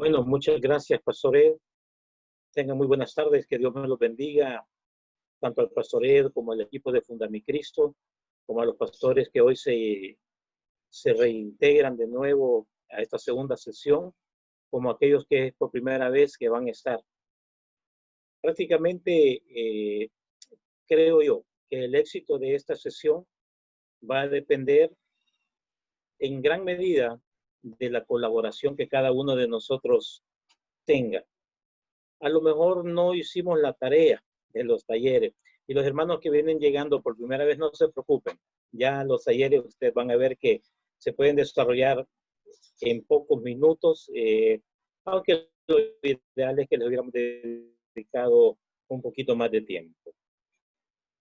Bueno, muchas gracias, Pastor Ed. Tengan muy buenas tardes, que Dios me los bendiga, tanto al Pastor Ed como al equipo de Fundamicristo, como a los pastores que hoy se reintegran de nuevo a esta segunda sesión, como aquellos que es por primera vez que van a estar. Prácticamente creo yo que el éxito de esta sesión va a depender en gran medida de la colaboración que cada uno de nosotros tenga. A lo mejor no hicimos la tarea de los talleres. Y los hermanos que vienen llegando por primera vez, no se preocupen. Ya los talleres ustedes van a ver que se pueden desarrollar en pocos minutos, aunque lo ideal es que les hubiéramos dedicado un poquito más de tiempo.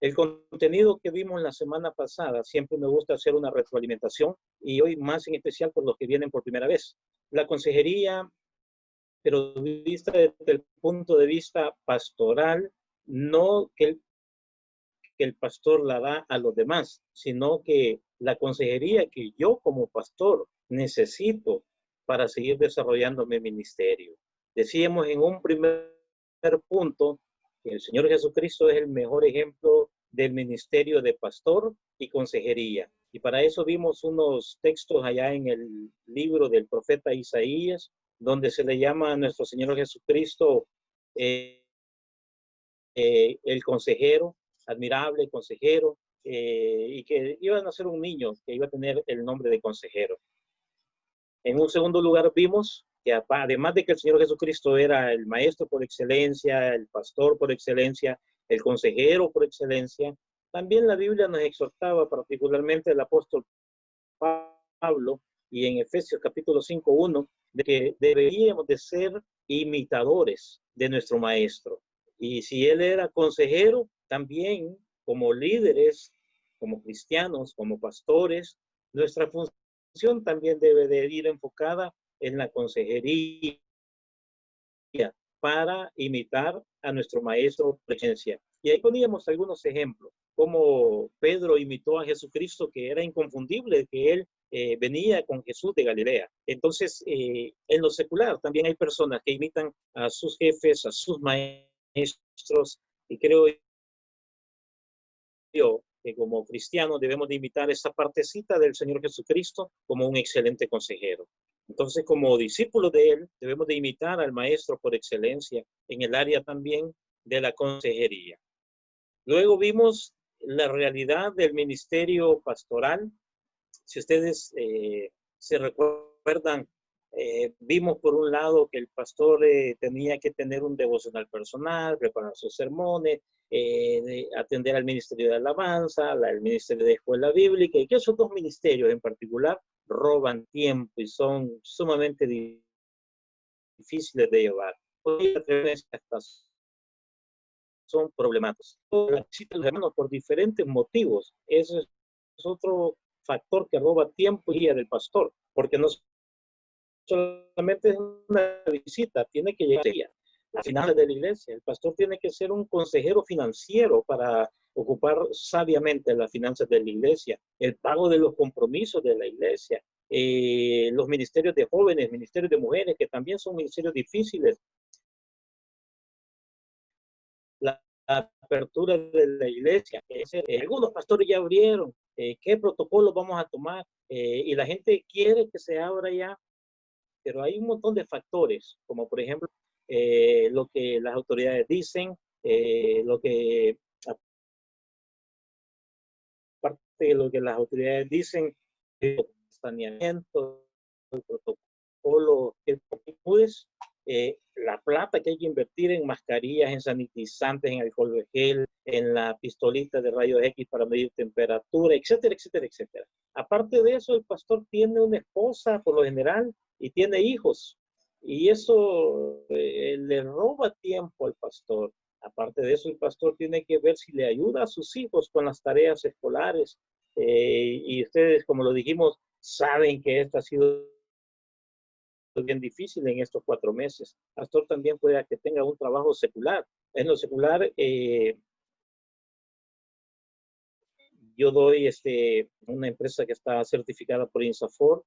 El contenido que vimos la semana pasada, siempre me gusta hacer una retroalimentación y hoy más en especial por los que vienen por primera vez. La consejería, pero vista desde el punto de vista pastoral, no que el pastor la da a los demás, sino que la consejería que yo como pastor necesito para seguir desarrollando mi ministerio. Decíamos en un primer punto que el Señor Jesucristo es el mejor ejemplo del ministerio de pastor y consejería. Y para eso vimos unos textos allá en el libro del profeta Isaías, donde se le llama a nuestro Señor Jesucristo el consejero, admirable consejero, y que iba a nacer un niño que iba a tener el nombre de consejero. En un segundo lugar vimos que además de que el Señor Jesucristo era el maestro por excelencia, el pastor por excelencia, el consejero por excelencia, también la Biblia nos exhortaba, particularmente el apóstol Pablo, y en Efesios capítulo 5:1, de que deberíamos de ser imitadores de nuestro maestro. Y si él era consejero, también como líderes, como cristianos, como pastores, nuestra función también debe de ir enfocada en la consejería para imitar a nuestro maestro por excelencia. Y ahí poníamos algunos ejemplos, como Pedro imitó a Jesucristo, que era inconfundible, que él venía con Jesús de Galilea. Entonces, en lo secular también hay personas que imitan a sus jefes, a sus maestros, y creo yo que como cristianos debemos de imitar esa partecita del Señor Jesucristo como un excelente consejero. Entonces, como discípulos de Él, debemos de imitar al Maestro por excelencia en el área también de la consejería. Luego vimos la realidad del ministerio pastoral. Si ustedes se recuerdan, vimos por un lado que el pastor tenía que tener un devocional personal, preparar sus sermones, atender al ministerio de alabanza, el ministerio de escuela bíblica, y que esos dos ministerios en particular roban tiempo y son sumamente difíciles de llevar. Hoy son problemáticos. Los hermanos por diferentes motivos. Eso es otro factor que roba tiempo y día del pastor, porque no solamente es una visita, tiene que llegar a las finanzas de la iglesia. El pastor tiene que ser un consejero financiero para ocupar sabiamente las finanzas de la iglesia, el pago de los compromisos de la iglesia, los ministerios de jóvenes, ministerios de mujeres, que también son ministerios difíciles. La apertura de la iglesia. Algunos pastores ya abrieron. ¿Qué protocolos vamos a tomar? Y la gente quiere que se abra ya, pero hay un montón de factores, como por ejemplo lo que las autoridades dicen, lo que, aparte de lo que las autoridades dicen, el saneamiento, el protocolo, la plata que hay que invertir en mascarillas, en sanitizantes, en alcohol de gel, en la pistolita de rayos X para medir temperatura, etcétera, etcétera, etcétera. Aparte de eso, el pastor tiene una esposa por lo general y tiene hijos. Y eso le roba tiempo al pastor. Aparte de eso, el pastor tiene que ver si le ayuda a sus hijos con las tareas escolares. Y ustedes, como lo dijimos, saben que esto ha sido bien difícil en estos 4 meses. El pastor también puede que tenga un trabajo secular. En lo secular, yo doy una empresa que está certificada por INSAFOR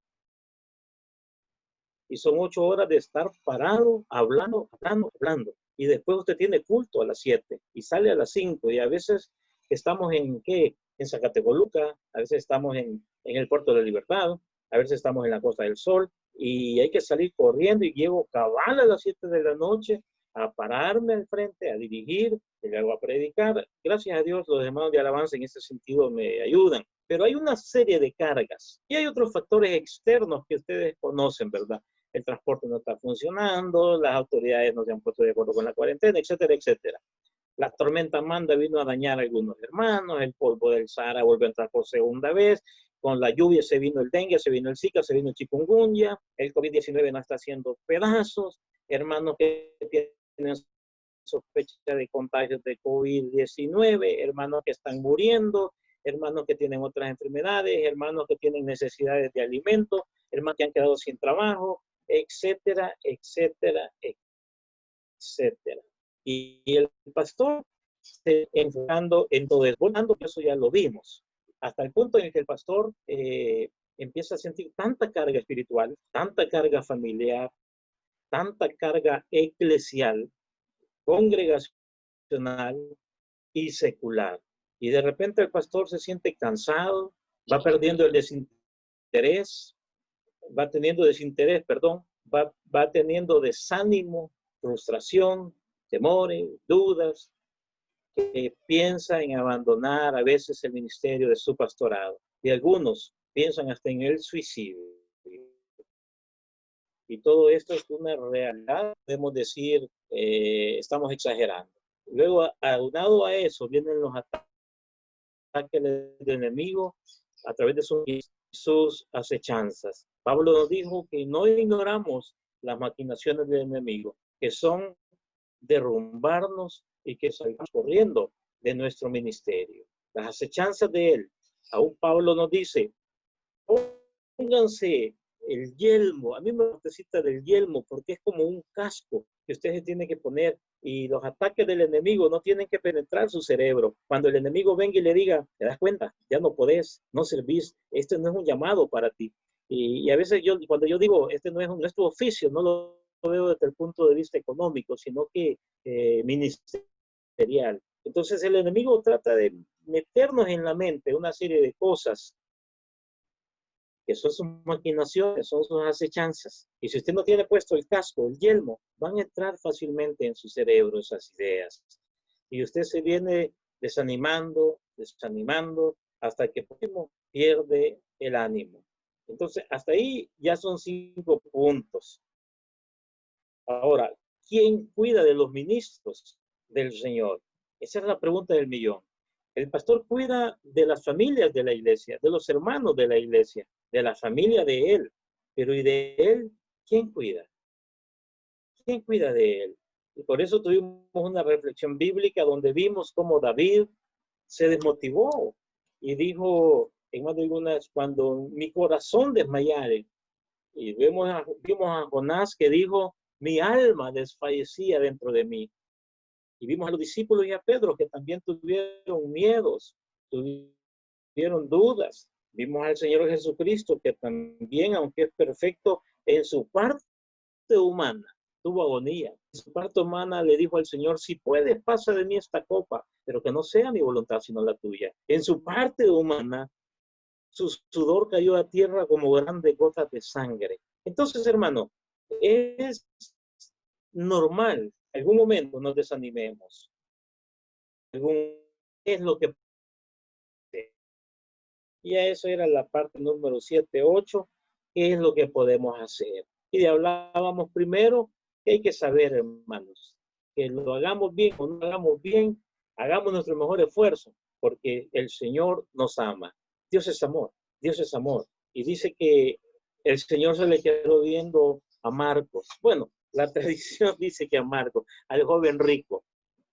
Y son 8 horas de estar parado, hablando. Y después usted tiene culto a las 7 y sale a las 5. Y a veces estamos en, ¿qué? En Zacatecoluca, a veces estamos en el Puerto de la Libertad, a veces estamos en la Costa del Sol. Y hay que salir corriendo y llego cabal a las 7 de la noche a pararme al frente, a dirigir, y luego a predicar. Gracias a Dios, los hermanos de alabanza en ese sentido me ayudan. Pero hay una serie de cargas y hay otros factores externos que ustedes conocen, ¿verdad? El transporte no está funcionando, las autoridades no se han puesto de acuerdo con la cuarentena, etcétera, etcétera. La tormenta Amanda vino a dañar a algunos hermanos, el polvo del Sahara volvió a entrar por segunda vez, con la lluvia se vino el dengue, se vino el Zika, se vino el chikungunya, el COVID-19 no está haciendo pedazos, hermanos que tienen sospecha de contagios de COVID-19, hermanos que están muriendo, hermanos que tienen otras enfermedades, hermanos que tienen necesidades de alimento, hermanos que han quedado sin trabajo, etcétera, etcétera, etcétera. Y el pastor se enfocando en todo eso, eso ya lo vimos, hasta el punto en el que el pastor empieza a sentir tanta carga espiritual, tanta carga familiar, tanta carga eclesial, congregacional y secular. Y de repente el pastor se siente cansado, va perdiendo el desinterés, va teniendo desinterés, perdón, va teniendo desánimo, frustración, temores, dudas, que piensa en abandonar a veces el ministerio de su pastorado. Y algunos piensan hasta en el suicidio. Y todo esto es una realidad, podemos decir, estamos exagerando. Luego, aunado a eso, vienen los ataques del enemigo a través de sus acechanzas. Pablo nos dijo que no ignoramos las maquinaciones del enemigo, que son derrumbarnos y que salgamos corriendo de nuestro ministerio. Las acechanzas de él. Aún Pablo nos dice, pónganse el yelmo. A mí me necesita del yelmo porque es como un casco que usted se tiene que poner y los ataques del enemigo no tienen que penetrar su cerebro. Cuando el enemigo venga y le diga, te das cuenta, ya no podés, no servís, este no es un llamado para ti. Y a veces cuando yo digo, este no es tu oficio, no lo veo desde el punto de vista económico, sino que ministerial. Entonces el enemigo trata de meternos en la mente una serie de cosas que son sus maquinaciones, son sus acechanzas. Y si usted no tiene puesto el casco, el yelmo, van a entrar fácilmente en su cerebro esas ideas. Y usted se viene desanimando, hasta que pierde el ánimo. Entonces, hasta ahí ya son 5 puntos. Ahora, ¿quién cuida de los ministros del Señor? Esa es la pregunta del millón. El pastor cuida de las familias de la iglesia, de los hermanos de la iglesia, de la familia de él. Pero ¿y de él? ¿Quién cuida? ¿Quién cuida de él? Y por eso tuvimos una reflexión bíblica donde vimos cómo David se desmotivó y dijo en más de algunas, cuando mi corazón desmayare, y vimos a Jonás que dijo, mi alma desfallecía dentro de mí. Y vimos a los discípulos y a Pedro que también tuvieron miedos, tuvieron dudas. Vimos al Señor Jesucristo que también, aunque es perfecto, en su parte humana tuvo agonía. En su parte humana le dijo al Señor, si puedes, pasa de mí esta copa, pero que no sea mi voluntad sino la tuya. En su parte humana, su sudor cayó a tierra como grandes gotas de sangre. Entonces, hermano, es normal, en algún momento nos desanimemos. Es lo que... Y a eso era la parte número 7, 8, ¿qué es lo que podemos hacer? Y hablábamos primero que hay que saber, hermanos, que lo hagamos bien o no lo hagamos bien, hagamos nuestro mejor esfuerzo, porque el Señor nos ama. Dios es amor, Dios es amor. Y dice que el Señor se le quedó viendo a Marcos. Bueno, la tradición dice que a Marcos, al joven rico.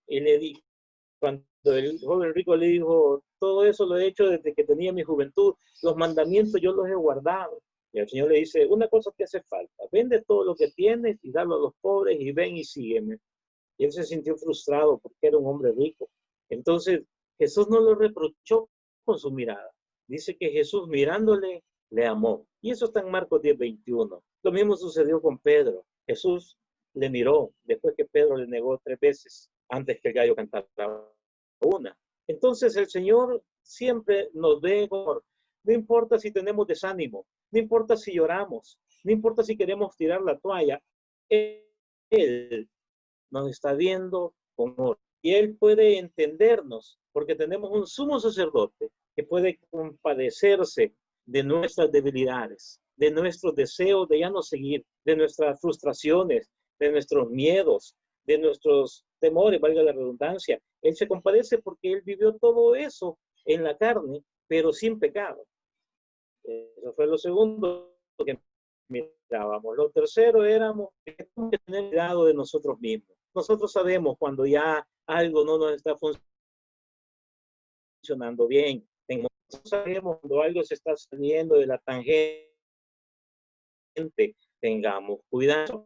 Y le dijo, cuando el joven rico le dijo, todo eso lo he hecho desde que tenía mi juventud, los mandamientos yo los he guardado. Y el Señor le dice, una cosa te hace falta, vende todo lo que tienes y dalo a los pobres y ven y sígueme. Y él se sintió frustrado porque era un hombre rico. Entonces Jesús no lo reprochó con su mirada. Dice que Jesús mirándole le amó. Y eso está en Marcos 10:21. Lo mismo sucedió con Pedro. Jesús le miró después que Pedro le negó 3 veces antes que el gallo cantara una. Entonces el Señor siempre nos ve, no importa si tenemos desánimo, no importa si lloramos, no importa si queremos tirar la toalla, Él nos está viendo con amor. Y Él puede entendernos porque tenemos un sumo sacerdote que puede compadecerse de nuestras debilidades, de nuestros deseos de ya no seguir, de nuestras frustraciones, de nuestros miedos, de nuestros temores, valga la redundancia. Él se compadece porque Él vivió todo eso en la carne, pero sin pecado. Eso fue lo segundo que mirábamos. Lo tercero éramos que tenemos que tener cuidado de nosotros mismos. Nosotros sabemos cuando ya algo no nos está funcionando bien. Nosotros sabemos cuando algo se está saliendo de la tangente. Tengamos cuidado.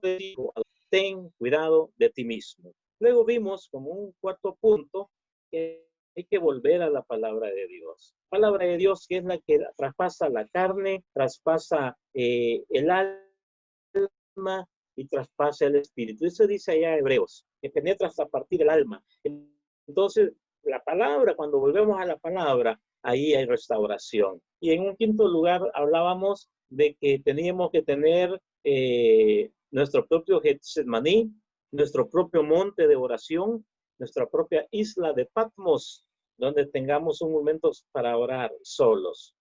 Ten cuidado de ti mismo. Luego vimos como un cuarto punto que hay que volver a la palabra de Dios. Palabra de Dios que es la que traspasa la carne, traspasa el alma y traspasa el espíritu. Eso dice allá Hebreos, que penetra hasta partir el alma. Entonces, la palabra, cuando volvemos a la palabra, ahí hay restauración. Y en un quinto lugar hablábamos de que teníamos que tener nuestro propio Getsemaní, nuestro propio monte de oración, nuestra propia isla de Patmos, donde tengamos un momento para orar solos.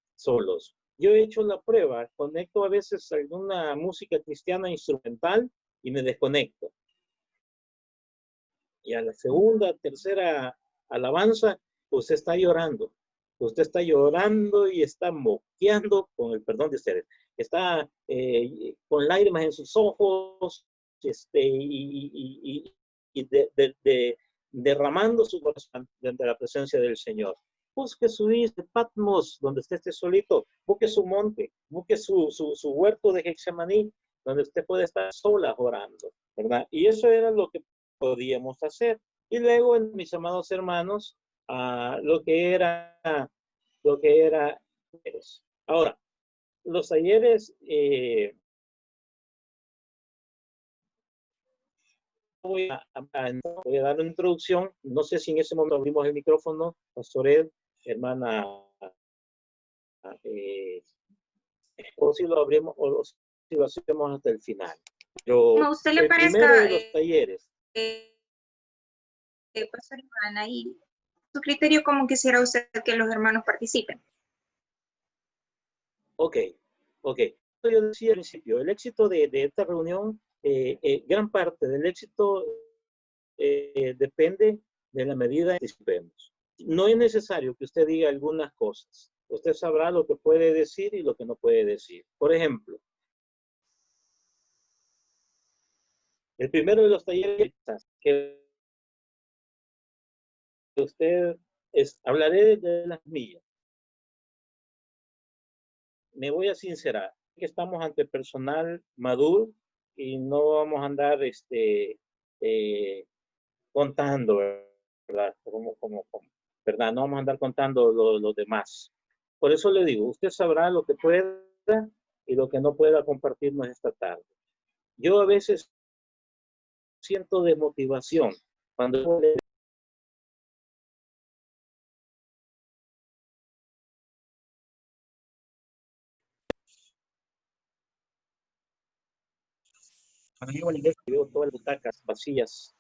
Yo he hecho la prueba, conecto a veces alguna música cristiana instrumental y me desconecto. Y a la segunda, tercera alabanza, usted está llorando. Usted está llorando y está moqueando, con el perdón de ustedes, está con lágrimas en sus ojos y derramando su corazón ante la presencia del Señor. Busque su isla de Patmos, donde usted esté solito. Busque su monte, busque su huerto de Getsemaní, donde usted puede estar sola orando, ¿verdad? Y eso era lo que podíamos hacer. Y luego, mis amados hermanos, lo que era. Ahora, los talleres, voy a dar una introducción. No sé si en ese momento abrimos el micrófono, Pastor Ed, hermana, o si lo abrimos o si lo hacemos hasta el final. Pero como a usted le el parezca, primero de los talleres. Pastor Iván, ahí su criterio, ¿cómo quisiera usted que los hermanos participen? Ok. Yo decía al principio, el éxito de esta reunión, gran parte del éxito depende de la medida en que participemos. No es necesario que usted diga algunas cosas. Usted sabrá lo que puede decir y lo que no puede decir. Por ejemplo, el primero de los talleres que usted hablaré de las millas. Me voy a sincerar que estamos ante personal maduro y no vamos a andar contando, ¿verdad? ¿Verdad? No vamos a andar contando los demás. Por eso le digo, usted sabrá lo que pueda y lo que no pueda compartirnos esta tarde. Yo a veces siento desmotivación cuando llego a la iglesia y veo todas las butacas vacías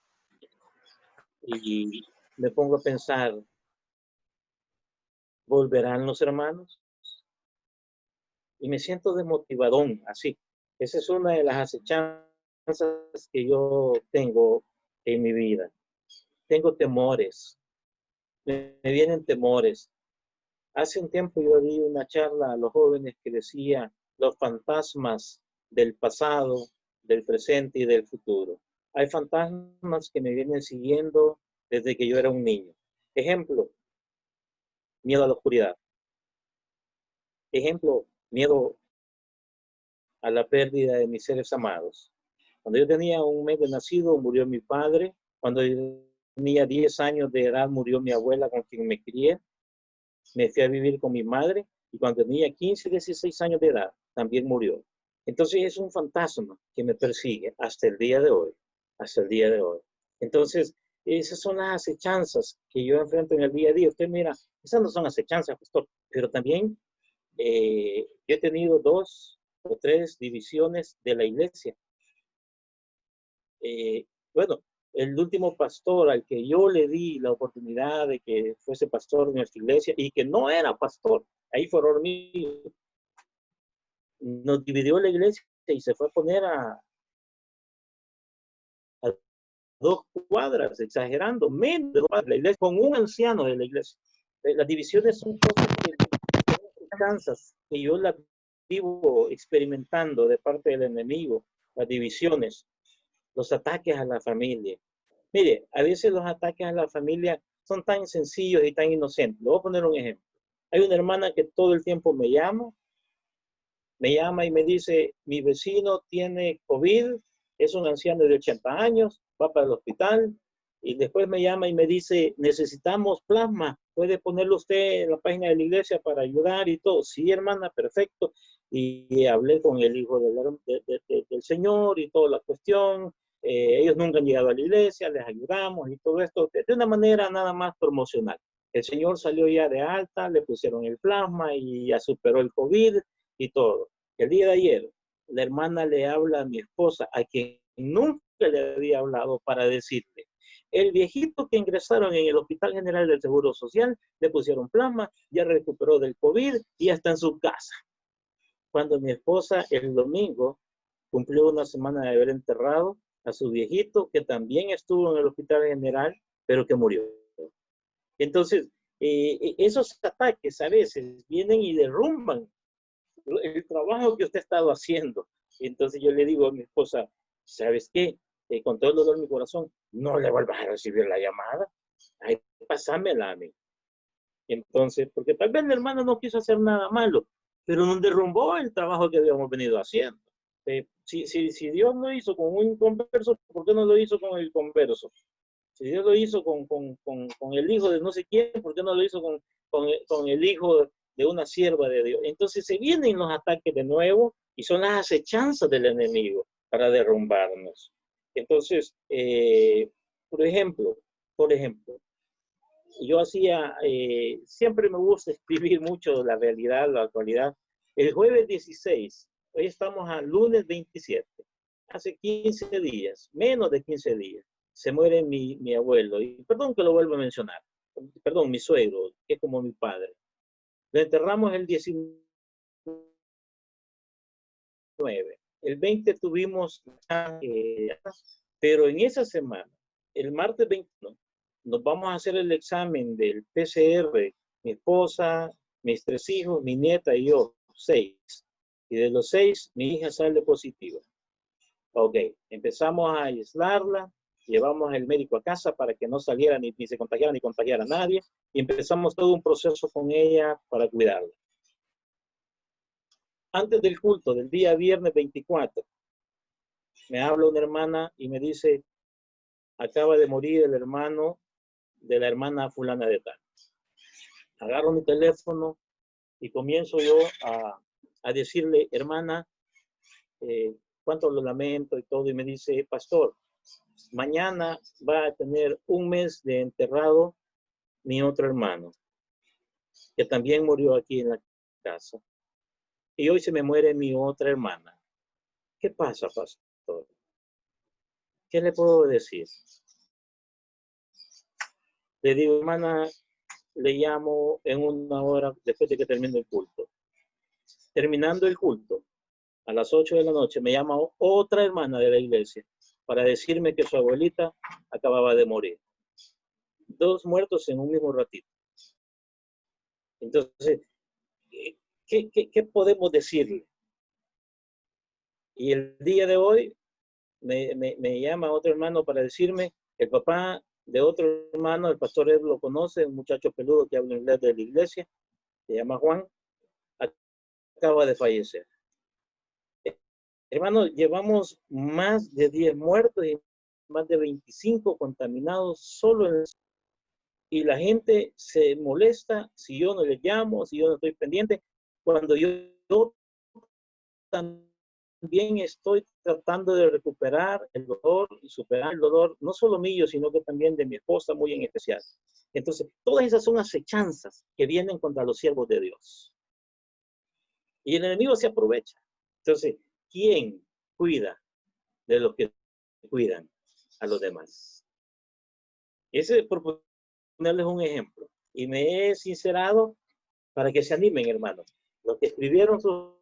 y me pongo a pensar, ¿volverán los hermanos? Y me siento desmotivadón, así. Esa es una de las acechanzas que yo tengo en mi vida. Tengo temores, me vienen temores. Hace un tiempo yo di una charla a los jóvenes que decía los fantasmas del pasado, del presente y del futuro. Hay fantasmas que me vienen siguiendo desde que yo era un niño. Ejemplo, miedo a la oscuridad. Ejemplo, miedo a la pérdida de mis seres amados. Cuando yo tenía un mes de nacido, murió mi padre. Cuando yo tenía 10 años de edad, murió mi abuela con quien me crié. Me fui a vivir con mi madre y cuando tenía 15, 16 años de edad, también murió. Entonces es un fantasma que me persigue hasta el día de hoy, hasta el día de hoy. Entonces, esas son las acechanzas que yo enfrento en el día a día. Usted mira, esas no son acechanzas, pastor, pero también yo he tenido 2 o 3 divisiones de la iglesia. Bueno, el último pastor al que yo le di la oportunidad de que fuese pastor de nuestra iglesia y que no era pastor, ahí fue error mío, nos dividió la iglesia y se fue a poner a 2 cuadras, exagerando, menos de 2 cuadras de la iglesia, con un anciano de la iglesia. Las divisiones son cosas que cansas, que yo las vivo experimentando de parte del enemigo, las divisiones, los ataques a la familia. Mire, a veces los ataques a la familia son tan sencillos y tan inocentes. Le voy a poner un ejemplo. Hay una hermana que todo el tiempo me llama y me dice, mi vecino tiene COVID, es un anciano de 80 años, va para el hospital, y después me llama y me dice, necesitamos plasma, puede ponerlo usted en la página de la iglesia para ayudar y todo. Sí, hermana, perfecto. Y hablé con el hijo del Señor y toda la cuestión. Ellos nunca han llegado a la iglesia, les ayudamos y todo esto de una manera nada más promocional. El Señor salió ya de alta, le pusieron el plasma y ya superó el COVID y todo. El día de ayer, la hermana le habla a mi esposa, a quien nunca le había hablado, para decirle, el viejito que ingresaron en el Hospital General del Seguro Social, le pusieron plasma, ya recuperó del COVID y ya está en su casa. Cuando mi esposa el domingo cumplió una semana de haber enterrado a su viejito, que también estuvo en el Hospital General, pero que murió. Entonces, esos ataques a veces vienen y derrumban el trabajo que usted ha estado haciendo. Entonces yo le digo a mi esposa, ¿sabes qué? Con todo el dolor en mi corazón, no le vuelvas a recibir la llamada. Ay, pásamela a mí. Entonces, porque tal vez mi hermano no quiso hacer nada malo, pero no derrumbó el trabajo que habíamos venido haciendo. Si Dios lo hizo con un converso, ¿por qué no lo hizo con el converso? Si Dios lo hizo con el hijo de no sé quién, ¿por qué no lo hizo con el hijo de una sierva de Dios? Entonces se vienen los ataques de nuevo y son las acechanzas del enemigo para derrumbarnos. Entonces, por ejemplo, yo hacía, siempre me gusta escribir mucho la realidad, la actualidad. El jueves 16, hoy estamos a lunes 27, hace 15 días, menos de 15 días, se muere mi abuelo. Y perdón que lo vuelva a mencionar, perdón, mi suegro, que es como mi padre. Lo enterramos el 19. El 20 tuvimos, pero en esa semana, el martes 21, nos vamos a hacer el examen del PCR, mi esposa, mis 3 hijos, mi nieta y yo, 6. Y de los 6, mi hija sale positiva. Ok, empezamos a aislarla, llevamos al médico a casa para que no saliera ni se contagiara ni contagiara a nadie, y empezamos todo un proceso con ella para cuidarla. Antes del culto del día viernes 24, me habla una hermana y me dice, acaba de morir el hermano de la hermana fulana de tal. Agarro mi teléfono y comienzo yo a decirle, hermana, cuánto lo lamento y todo, y me dice, pastor, mañana va a tener un mes de enterrado mi otro hermano, que también murió aquí en la casa. Y hoy se me muere mi otra hermana. ¿Qué pasa, pastor? ¿Qué le puedo decir? Le digo, hermana, le llamo en una hora después de que termine el culto. Terminando el culto, a las 8 de la noche, me llama otra hermana de la iglesia para decirme que su abuelita acababa de morir. 2 muertos en un mismo ratito. Entonces, ¿qué podemos decirle? Y el día de hoy me llama otro hermano para decirme que el papá de otro hermano, el pastor Ed lo conoce, un muchacho peludo que habla inglés de la iglesia, se llama Juan, acaba de fallecer. Hermano, llevamos más de 10 muertos y más de 25 contaminados solo en... Y la gente se molesta si yo no les llamo, si yo no estoy pendiente, cuando yo también también estoy tratando de recuperar el dolor y superar el dolor, no solo mío, sino que también de mi esposa muy en especial. Entonces, todas esas son acechanzas que vienen contra los siervos de Dios. Y el enemigo se aprovecha. Entonces, ¿quién cuida de los que cuidan a los demás? Ese es por ponerles un ejemplo. Y me he sincerado para que se animen, hermanos. Los que escribieron sus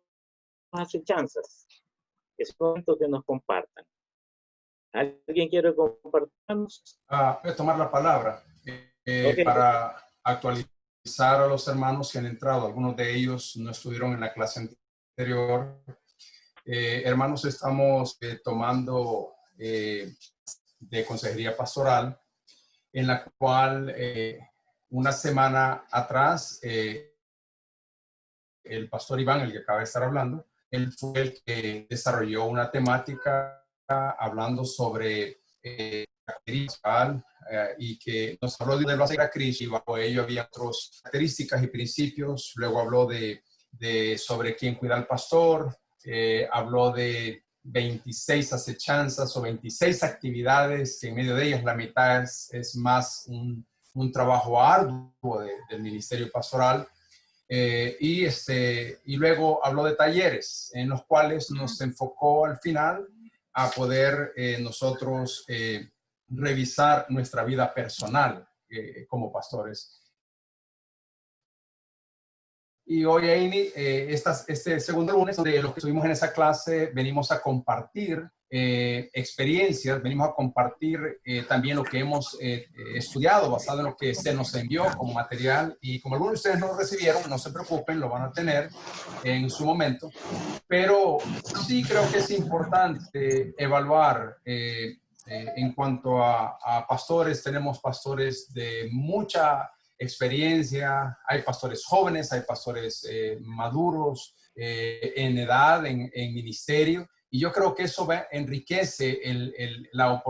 acechanzas, es momento que nos compartan. ¿Alguien quiere compartirnos? Voy a tomar la palabra Okay. para actualizar a los hermanos que han entrado. Algunos de ellos no estuvieron en la clase anterior. Hermanos, estamos tomando de consejería pastoral, en la cual una semana atrás el pastor Iván, el que acaba de estar hablando, él fue el que desarrolló una temática hablando sobre y que nos habló de la Sagrada Cristo, y bajo ello había otras características y principios. Luego habló sobre quién cuida al pastor, habló de 26 acechanzas o 26 actividades, que en medio de ellas la mitad es más un trabajo arduo del ministerio pastoral. Y luego habló de talleres en los cuales nos enfocó al final a poder nosotros revisar nuestra vida personal como pastores. Y hoy, Amy, este segundo lunes, de lo que estuvimos en esa clase, venimos a compartir experiencias, venimos a compartir también lo que hemos estudiado, basado en lo que se nos envió como material. Y como algunos de ustedes no lo recibieron, no se preocupen, lo van a tener en su momento. Pero sí creo que es importante evaluar en cuanto a pastores. Tenemos pastores de mucha experiencia, hay pastores jóvenes, hay pastores maduros en edad, en ministerio, y yo creo que eso enriquece la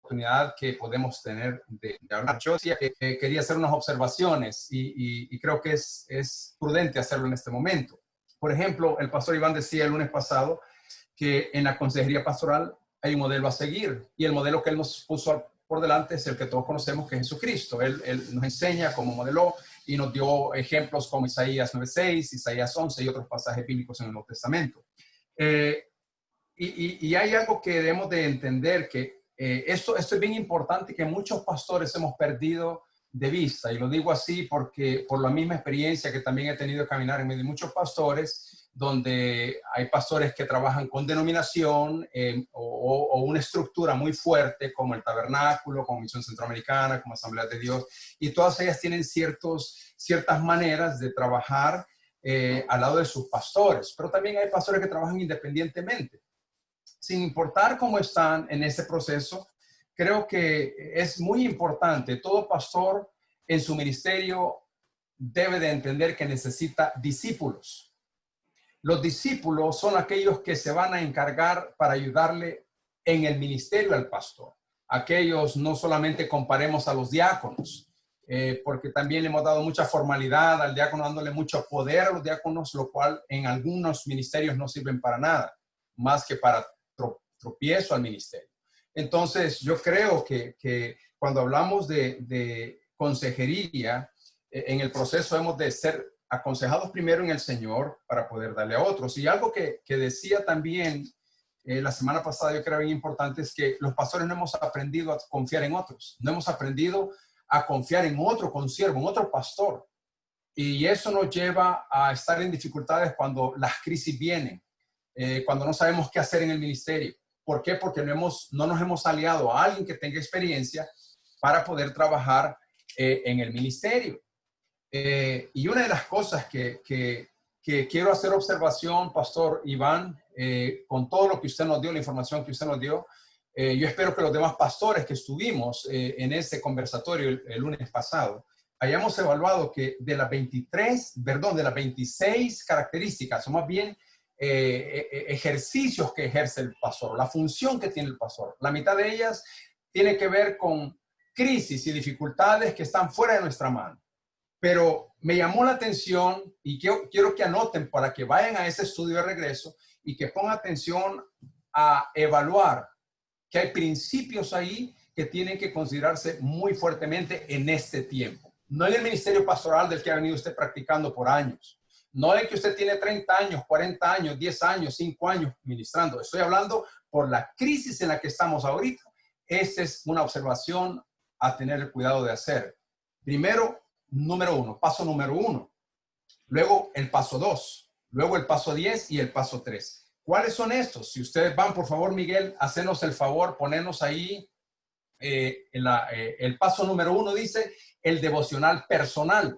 oportunidad que podemos tener de hablar. Yo decía que quería hacer unas observaciones y creo que es prudente hacerlo en este momento. Por ejemplo, el pastor Iván decía el lunes pasado que en la consejería pastoral hay un modelo a seguir, y el modelo que él nos puso por delante es el que todos conocemos, que es Jesucristo. Él nos enseña cómo modeló y nos dio ejemplos como Isaías 9:6, Isaías 11 y otros pasajes bíblicos en el Nuevo Testamento. Y hay algo que debemos de entender, que esto es bien importante, que muchos pastores hemos perdido de vista, y lo digo así porque por la misma experiencia que también he tenido de caminar en medio de muchos pastores, donde hay pastores que trabajan con denominación o una estructura muy fuerte, como el Tabernáculo, como Misión Centroamericana, como Asamblea de Dios, y todas ellas tienen ciertas maneras de trabajar al lado de sus pastores. Pero también hay pastores que trabajan independientemente. Sin importar cómo están en ese proceso, creo que es muy importante. Todo pastor en su ministerio debe de entender que necesita discípulos. Los discípulos son aquellos que se van a encargar para ayudarle en el ministerio al pastor. Aquellos, no solamente comparemos a los diáconos, porque también le hemos dado mucha formalidad al diácono, dándole mucho poder a los diáconos, lo cual en algunos ministerios no sirven para nada, más que para tropiezo al ministerio. Entonces, yo creo que cuando hablamos de consejería, en el proceso hemos de ser aconsejados primero en el Señor para poder darle a otros. Y algo que decía también la semana pasada, yo creo bien importante, es que los pastores no hemos aprendido a confiar en otros. No hemos aprendido a confiar en otro consiervo, en otro pastor. Y eso nos lleva a estar en dificultades cuando las crisis vienen, cuando no sabemos qué hacer en el ministerio. ¿Por qué? Porque no nos hemos aliado a alguien que tenga experiencia para poder trabajar en el ministerio. Y una de las cosas que quiero hacer observación, Pastor Iván, con todo lo que usted nos dio, la información que usted nos dio, yo espero que los demás pastores que estuvimos en ese conversatorio el lunes pasado, hayamos evaluado que de las 26 características, o más bien ejercicios que ejerce el pastor, la función que tiene el pastor, la mitad de ellas tiene que ver con crisis y dificultades que están fuera de nuestra mano. Pero me llamó la atención y quiero que anoten para que vayan a ese estudio de regreso y que pongan atención a evaluar que hay principios ahí que tienen que considerarse muy fuertemente en este tiempo. No en el ministerio pastoral del que ha venido usted practicando por años. No en que usted tiene 30 años, 40 años, 10 años, 5 años ministrando. Estoy hablando por la crisis en la que estamos ahorita. Esta es una observación a tener el cuidado de hacer. Primero, paso número 1. Luego el paso 2. Luego el paso 10 y el paso 3. ¿Cuáles son estos? Si ustedes van, por favor, Miguel, hacernos el favor, ponernos ahí. El paso número 1 dice el devocional personal.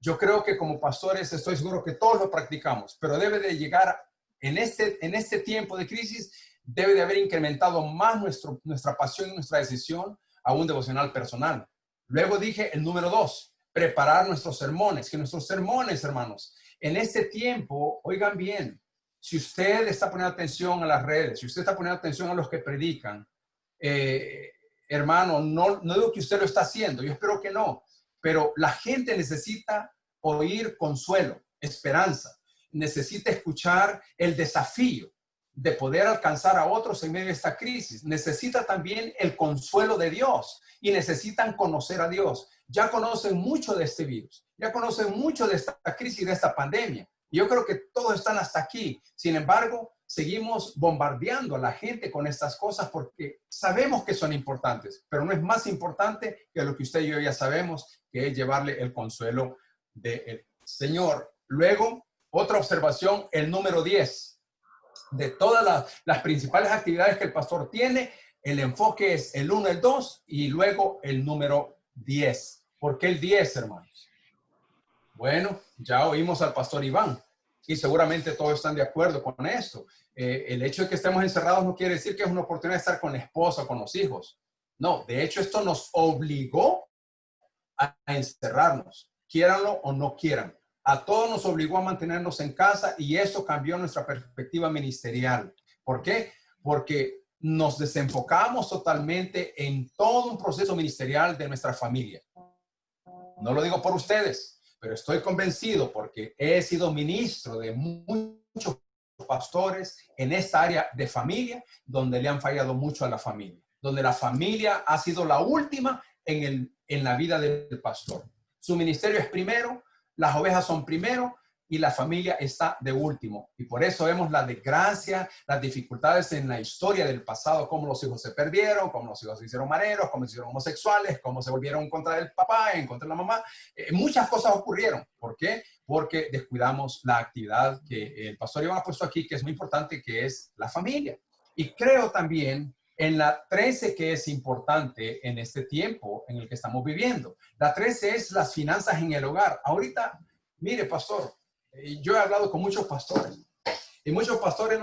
Yo creo que como pastores estoy seguro que todos lo practicamos, pero debe de llegar en este tiempo de crisis, debe de haber incrementado más nuestra pasión y nuestra decisión a un devocional personal. Luego dije el número 2, preparar nuestros sermones, que nuestros sermones, hermanos, en este tiempo, oigan bien, si usted está poniendo atención a las redes, si usted está poniendo atención a los que predican, hermano, no digo que usted lo está haciendo, yo espero que no, pero la gente necesita oír consuelo, esperanza, necesita escuchar el desafío de poder alcanzar a otros en medio de esta crisis. Necesita también el consuelo de Dios y necesitan conocer a Dios. Ya conocen mucho de este virus, ya conocen mucho de esta crisis, de esta pandemia. Y yo creo que todos están hasta aquí. Sin embargo, seguimos bombardeando a la gente con estas cosas porque sabemos que son importantes, pero no es más importante que lo que usted y yo ya sabemos, que es llevarle el consuelo del Señor. Luego, otra observación, el número 10. De todas las principales actividades que el pastor tiene, el enfoque es el 1, el 2 y luego el número 10. ¿Por qué el 10, hermanos? Bueno, ya oímos al pastor Iván y seguramente todos están de acuerdo con esto. El hecho de que estemos encerrados no quiere decir que es una oportunidad de estar con la esposa, con los hijos. No, de hecho esto nos obligó a encerrarnos, quieranlo o no quieran. A todos nos obligó a mantenernos en casa y eso cambió nuestra perspectiva ministerial. ¿Por qué? Porque nos desenfocamos totalmente en todo un proceso ministerial de nuestra familia. No lo digo por ustedes, pero estoy convencido porque he sido ministro de muchos pastores en esta área de familia, donde le han fallado mucho a la familia, donde la familia ha sido la última en la vida del pastor. Su ministerio es primero, las ovejas son primero y la familia está de último. Y por eso vemos la desgracia, las dificultades en la historia del pasado, cómo los hijos se perdieron, cómo los hijos se hicieron mareros, cómo se hicieron homosexuales, cómo se volvieron en contra del papá, en contra de la mamá. Muchas cosas ocurrieron. ¿Por qué? Porque descuidamos la actividad que el pastor Iván ha puesto aquí, que es muy importante, que es la familia. Y creo también en la 13, que es importante en este tiempo en el que estamos viviendo. La 13 es las finanzas en el hogar. Ahorita, mire, pastor, yo he hablado con muchos pastores y muchos pastores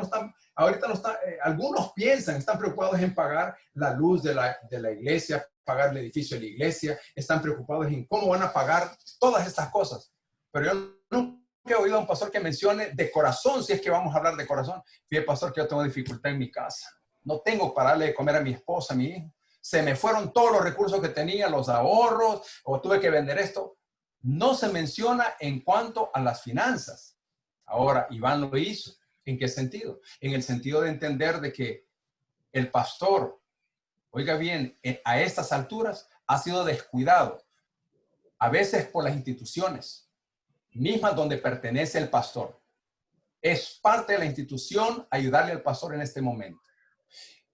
algunos piensan, están preocupados en pagar la luz de la iglesia, pagar el edificio de la iglesia, están preocupados en cómo van a pagar todas estas cosas. Pero yo nunca he oído a un pastor que mencione de corazón, si es que vamos a hablar de corazón. Fíjate, pastor, que yo tengo dificultad en mi casa. No tengo para darle de comer a mi esposa, a mi hijo. Se me fueron todos los recursos que tenía, los ahorros, o tuve que vender esto. No se menciona en cuanto a las finanzas. Ahora, Iván lo hizo. ¿En qué sentido? En el sentido de entender de que el pastor, oiga bien, a estas alturas ha sido descuidado. A veces por las instituciones mismas donde pertenece el pastor. Es parte de la institución ayudarle al pastor en este momento.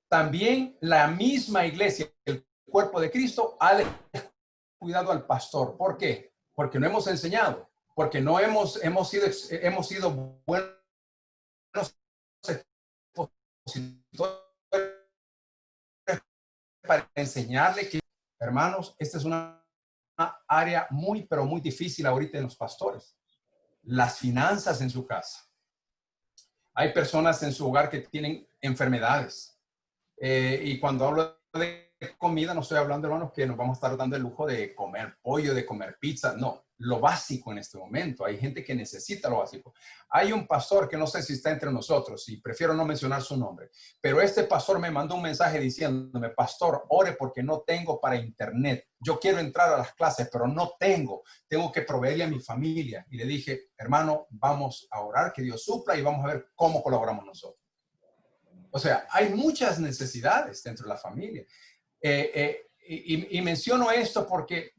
También la misma iglesia, el cuerpo de Cristo, ha descuidado al pastor. ¿Por qué? Porque no hemos enseñado, porque no hemos sido buenos expositores para enseñarle que, hermanos, esta es una área muy, pero muy difícil ahorita en los pastores. Las finanzas en su casa. Hay personas en su hogar que tienen enfermedades. Y cuando hablo de comida, no estoy hablando, hermanos, que nos vamos a estar dando el lujo de comer pollo, de comer pizza. No, lo básico en este momento. Hay gente que necesita lo básico. Hay un pastor que no sé si está entre nosotros y prefiero no mencionar su nombre, pero este pastor me mandó un mensaje diciéndome, pastor, ore porque no tengo para internet. Yo quiero entrar a las clases, pero no tengo. Tengo que proveerle a mi familia. Y le dije, hermano, vamos a orar, que Dios supla y vamos a ver cómo colaboramos nosotros. O sea, hay muchas necesidades dentro de la familia. Y menciono esto porque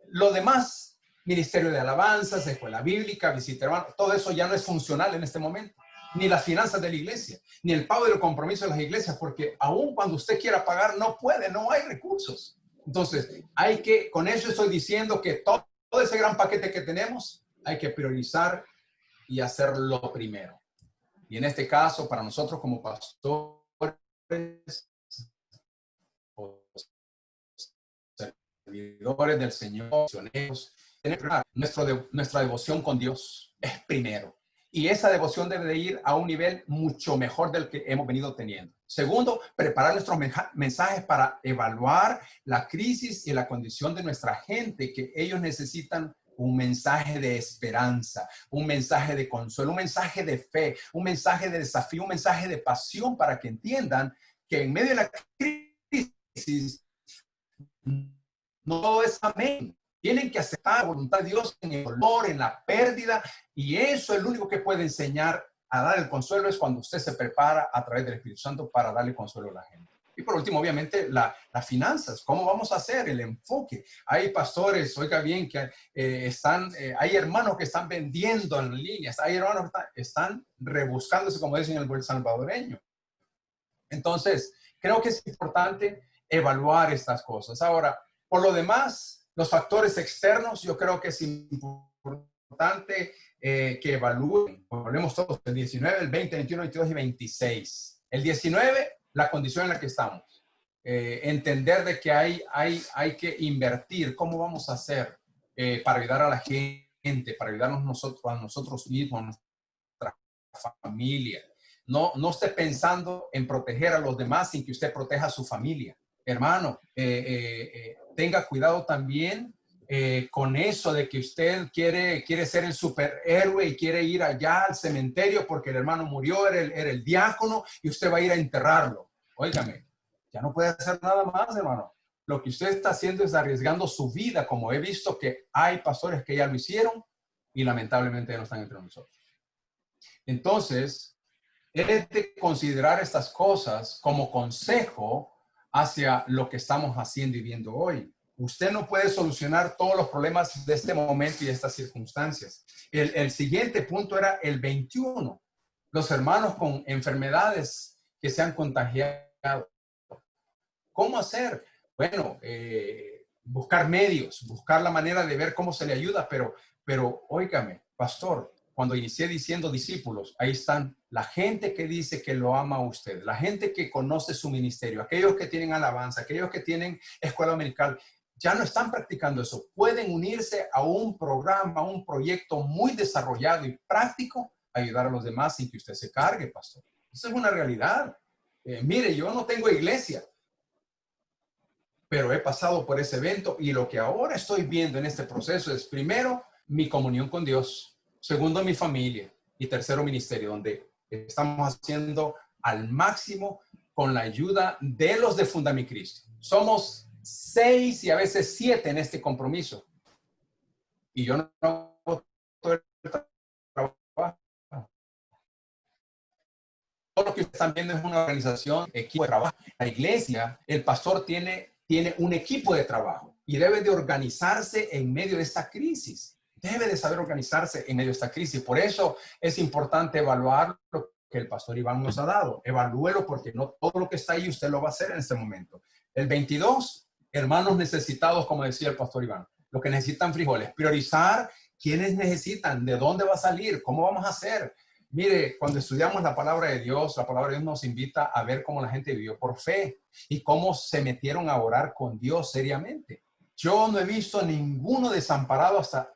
lo demás, ministerio de alabanzas, escuela bíblica, visita hermano, todo eso ya no es funcional en este momento. Ni las finanzas de la iglesia, ni el pago de los compromisos de las iglesias, porque aún cuando usted quiera pagar, no puede, no hay recursos. Entonces, hay que, con eso estoy diciendo que todo ese gran paquete que tenemos, hay que priorizar y hacerlo primero. Y en este caso, para nosotros como pastores, servidores del Señor, misioneros, nuestra devoción con Dios es primero. Y esa devoción debe de ir a un nivel mucho mejor del que hemos venido teniendo. Segundo, preparar nuestros mensajes para evaluar la crisis y la condición de nuestra gente, que ellos necesitan un mensaje de esperanza, un mensaje de consuelo, un mensaje de fe, un mensaje de desafío, un mensaje de pasión para que entiendan que en medio de la crisis no todo es amén. Tienen que aceptar la voluntad de Dios en el dolor, en la pérdida, y eso es lo único que puede enseñar a dar el consuelo, es cuando usted se prepara a través del Espíritu Santo para darle consuelo a la gente. Y por último, obviamente, las finanzas. ¿Cómo vamos a hacer? El enfoque. Hay pastores, oiga bien, que hay hermanos que están vendiendo en líneas, hay hermanos que están rebuscándose, como dicen en el buen salvadoreño. Entonces, creo que es importante evaluar estas cosas. Ahora, por lo demás, los factores externos, yo creo que es importante que evalúen. Hablemos todos del 19, el 20, 21, 22 y 26. El 19, la condición en la que estamos. Entender de que hay que invertir. ¿Cómo vamos a hacer para ayudar a la gente, para ayudarnos a nosotros mismos, a nuestra familia? No esté pensando en proteger a los demás sin que usted proteja a su familia. Hermano, tenga cuidado también con eso de que usted quiere ser el superhéroe y quiere ir allá al cementerio porque el hermano murió, era el diácono y usted va a ir a enterrarlo. Óigame, ya no puede hacer nada más, hermano. Lo que usted está haciendo es arriesgando su vida, como he visto que hay pastores que ya lo hicieron y lamentablemente ya no están entre nosotros. Entonces, es de considerar estas cosas como consejo hacia lo que estamos haciendo y viendo hoy. Usted no puede solucionar todos los problemas de este momento y de estas circunstancias. El siguiente punto era el 21. Los hermanos con enfermedades que se han contagiado. ¿Cómo hacer? Bueno, buscar medios, buscar la manera de ver cómo se le ayuda, pero óigame, pastor, cuando inicié diciendo discípulos, ahí están la gente que dice que lo ama a usted, la gente que conoce su ministerio, aquellos que tienen alabanza, aquellos que tienen escuela dominical, ya no están practicando eso. Pueden unirse a un programa, a un proyecto muy desarrollado y práctico, ayudar a los demás sin que usted se cargue, pastor. Eso es una realidad. Mire, yo no tengo iglesia, pero he pasado por ese evento y lo que ahora estoy viendo en este proceso es, primero, mi comunión con Dios. Segundo, mi familia. Y tercero, ministerio, donde estamos haciendo al máximo con la ayuda de los de Fundami Cristo. Somos 6 y a veces 7 en este compromiso. Y yo no hago todo el trabajo. Todo lo que ustedes están viendo es una organización, equipo de trabajo. La iglesia, el pastor tiene un equipo de trabajo y debe de organizarse en medio de esta crisis. Debe de saber organizarse en medio de esta crisis. Por eso es importante evaluar lo que el pastor Iván nos ha dado. Evalúelo porque no todo lo que está ahí usted lo va a hacer en este momento. El 22, hermanos necesitados, como decía el pastor Iván, lo que necesitan frijoles. Priorizar quiénes necesitan, de dónde va a salir, cómo vamos a hacer. Mire, cuando estudiamos la palabra de Dios nos invita a ver cómo la gente vivió por fe y cómo se metieron a orar con Dios seriamente. Yo no he visto ninguno desamparado hasta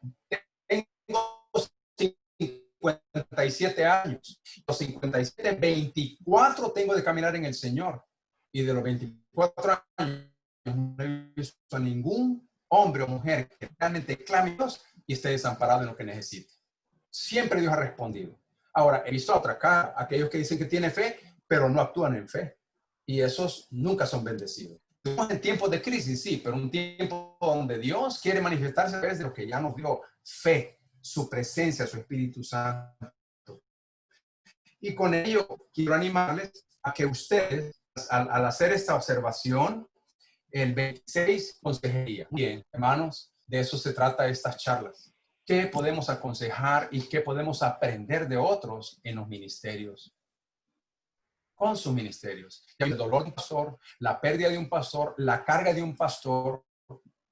tengo 57 años. Los 57, 24 tengo de caminar en el Señor. Y de los 24 años no he visto a ningún hombre o mujer que realmente clame a Dios y esté desamparado en lo que necesite. Siempre Dios ha respondido. Ahora, he visto otra cara, aquellos que dicen que tienen fe, pero no actúan en fe. Y esos nunca son bendecidos. Estamos en tiempos de crisis, sí, pero un tiempo donde Dios quiere manifestarse a través de lo que ya nos dio: fe, su presencia, su Espíritu Santo. Y con ello quiero animarles a que ustedes, al hacer esta observación, el 26, consejería. Bien, hermanos, de eso se trata estas charlas. ¿Qué podemos aconsejar y qué podemos aprender de otros en los ministerios? Con sus ministerios. El dolor de un pastor, la pérdida de un pastor, la carga de un pastor.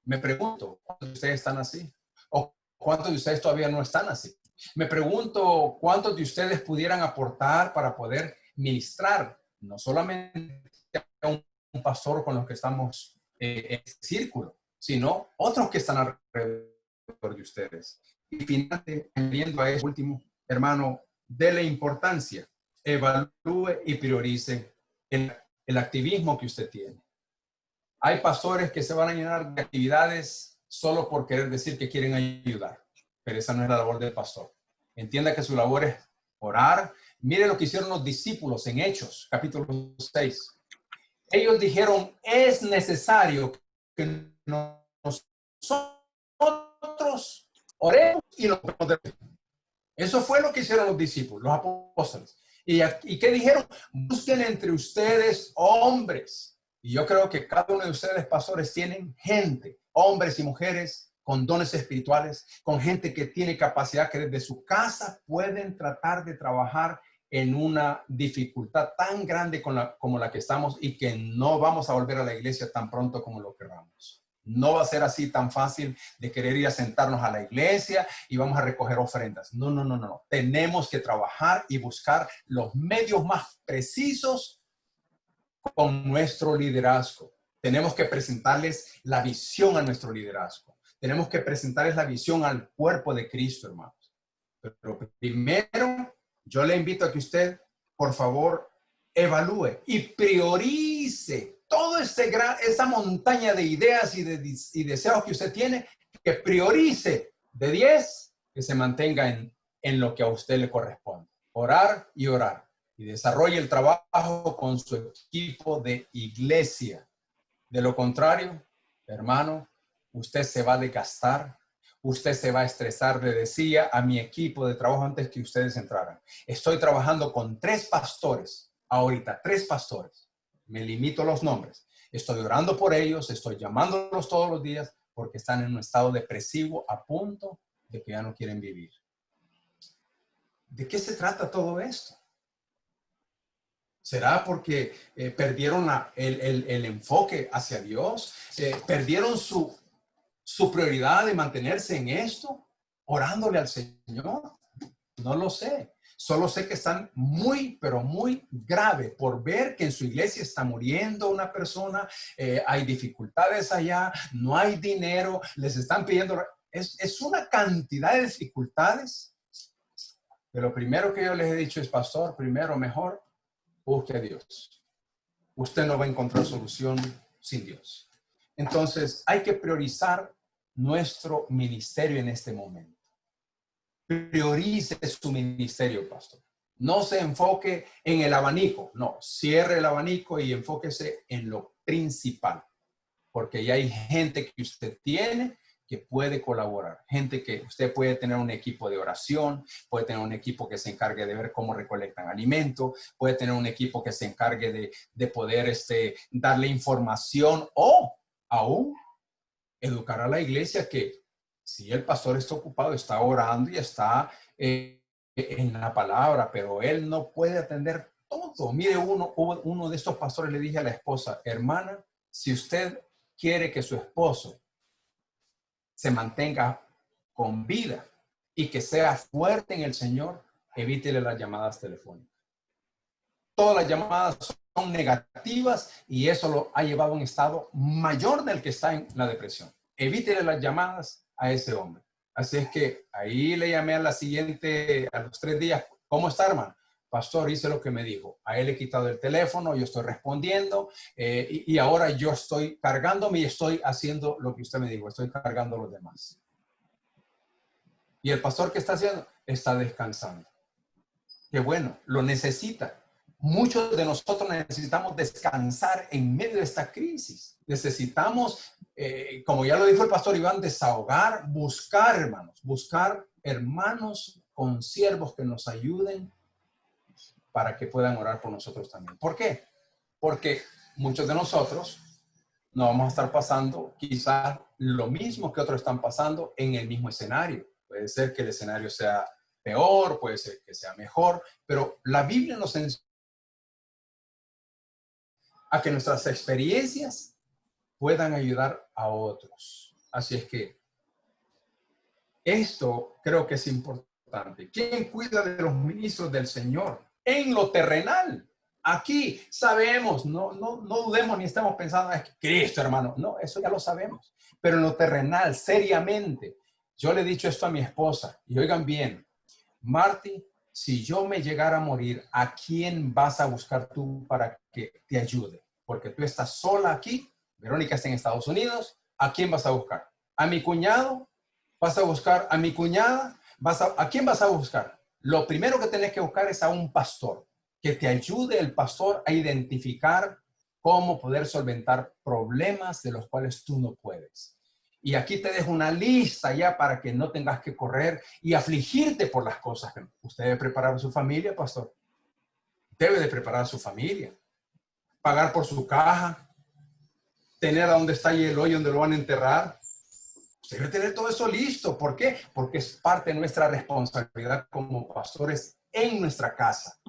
Me pregunto, ¿cuántos de ustedes están así? ¿O cuántos de ustedes todavía no están así? Me pregunto, ¿cuántos de ustedes pudieran aportar para poder ministrar no solamente a un pastor con los que estamos en este círculo, sino otros que están alrededor de ustedes? Y finalmente, añadiendo a eso último, hermano, dele importancia, evalúe y priorice el activismo que usted tiene. Hay pastores que se van a llenar de actividades solo por querer decir que quieren ayudar, pero esa no es la labor del pastor. Entienda que su labor es orar. Mire lo que hicieron los discípulos en Hechos, capítulo 6. Ellos dijeron: es necesario que nosotros oremos y lo podemos. Eso fue lo que hicieron los discípulos, los apóstoles. ¿Y qué dijeron? Busquen entre ustedes hombres. Y yo creo que cada uno de ustedes, pastores, tienen gente, hombres y mujeres con dones espirituales, con gente que tiene capacidad, que desde su casa pueden tratar de trabajar en una dificultad tan grande como la que estamos, y que no vamos a volver a la iglesia tan pronto como lo queramos. No va a ser así tan fácil de querer ir a sentarnos a la iglesia y vamos a recoger ofrendas. No, no, no, no. Tenemos que trabajar y buscar los medios más precisos con nuestro liderazgo. Tenemos que presentarles la visión a nuestro liderazgo. Tenemos que presentarles la visión al cuerpo de Cristo, hermanos. Pero primero, yo le invito a que usted, por favor, evalúe y priorice toda esa montaña de ideas y deseos que usted tiene, que priorice de 10, que se mantenga en lo que a usted le corresponde. Orar y orar. Y desarrolle el trabajo con su equipo de iglesia. De lo contrario, hermano, usted se va a desgastar, usted se va a estresar. Le decía a mi equipo de trabajo antes que ustedes entraran: estoy trabajando con 3 pastores, ahorita 3 pastores. Me limito a los nombres. Estoy orando por ellos, estoy llamándolos todos los días porque están en un estado depresivo a punto de que ya no quieren vivir. ¿De qué se trata todo esto? ¿Será porque perdieron el enfoque hacia Dios? ¿Perdieron su prioridad de mantenerse en esto, orándole al Señor? No lo sé. Solo sé que están muy, pero muy grave por ver que en su iglesia está muriendo una persona, hay dificultades allá, no hay dinero, les están pidiendo. Es una cantidad de dificultades. Pero lo primero que yo les he dicho es: pastor, primero, mejor, busque a Dios. Usted no va a encontrar solución sin Dios. Entonces, hay que priorizar nuestro ministerio en este momento. Priorice su ministerio, pastor. No se enfoque en el abanico. No, cierre el abanico y enfóquese en lo principal. Porque ya hay gente que usted tiene que puede colaborar. Gente que usted puede tener un equipo de oración, puede tener un equipo que se encargue de ver cómo recolectan alimento, puede tener un equipo que se encargue de poder darle información, o aún educar a la iglesia que si el pastor está ocupado, está orando y está en la palabra, pero él no puede atender todo. Mire, uno de estos pastores le dije a la esposa: hermana, si usted quiere que su esposo se mantenga con vida y que sea fuerte en el Señor, evítele las llamadas telefónicas. Todas las llamadas son negativas y eso lo ha llevado a un estado mayor del que está en la depresión. Evítele las llamadas a ese hombre. Así es que ahí le llamé a los 3 días: ¿cómo está, hermano? Pastor, hice lo que me dijo. A él he quitado el teléfono, yo estoy respondiendo y ahora yo estoy cargándome y estoy haciendo lo que usted me dijo. Estoy cargando a los demás. ¿Y el pastor qué está haciendo? Está descansando. Qué bueno, lo necesita. Muchos de nosotros necesitamos descansar en medio de esta crisis. Necesitamos, como ya lo dijo el pastor Iván, desahogar, buscar hermanos consiervos que nos ayuden para que puedan orar por nosotros también. ¿Por qué? Porque muchos de nosotros no vamos a estar pasando quizás lo mismo que otros están pasando en el mismo escenario. Puede ser que el escenario sea peor, puede ser que sea mejor, pero la Biblia nos enseña a que nuestras experiencias puedan ayudar a otros. Así es que esto creo que es importante. ¿Quién cuida de los ministros del Señor? En lo terrenal. Aquí sabemos, no dudemos ni estemos pensando, es que Cristo, hermano. No, eso ya lo sabemos. Pero en lo terrenal, seriamente, yo le he dicho esto a mi esposa, y oigan bien, Marty, si yo me llegara a morir, ¿a quién vas a buscar tú para que te ayude? Porque tú estás sola aquí, Verónica está en Estados Unidos, ¿a quién vas a buscar? ¿A mi cuñado? ¿Vas a buscar a mi cuñada? ¿A quién vas a buscar? Lo primero que tenés que buscar es a un pastor, que te ayude el pastor a identificar cómo poder solventar problemas de los cuales tú no puedes. Y aquí te dejo una lista ya para que no tengas que correr y afligirte por las cosas que usted debe preparar a su familia, pastor. Debe de preparar a su familia. Pagar por su caja. Tener a dónde está ahí el hoyo donde lo van a enterrar. Usted debe tener todo eso listo. ¿Por qué? Porque es parte de nuestra responsabilidad como pastores en nuestra casa.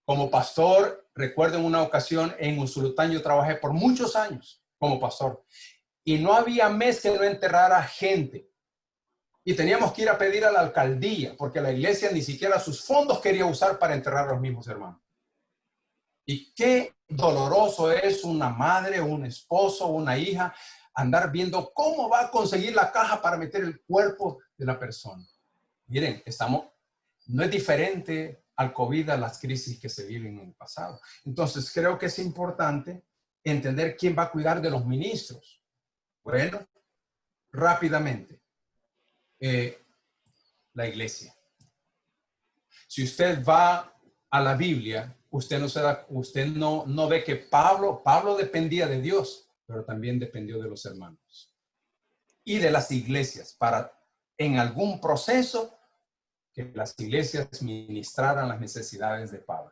Como pastor, recuerdo en una ocasión en Usulután, yo trabajé por muchos años como pastor. Y no había mes que no enterrara gente. Y teníamos que ir a pedir a la alcaldía, porque la iglesia ni siquiera sus fondos quería usar para enterrar a los mismos hermanos. Y qué doloroso es una madre, un esposo, una hija, andar viendo cómo va a conseguir la caja para meter el cuerpo de la persona. Miren, no es diferente al COVID, a las crisis que se viven en el pasado. Entonces, creo que es importante entender quién va a cuidar de los ministros. Bueno, rápidamente, la iglesia. Si usted va a la Biblia, usted no ve que Pablo dependía de Dios, pero también dependió de los hermanos y de las iglesias para en algún proceso que las iglesias ministraran las necesidades de Pablo.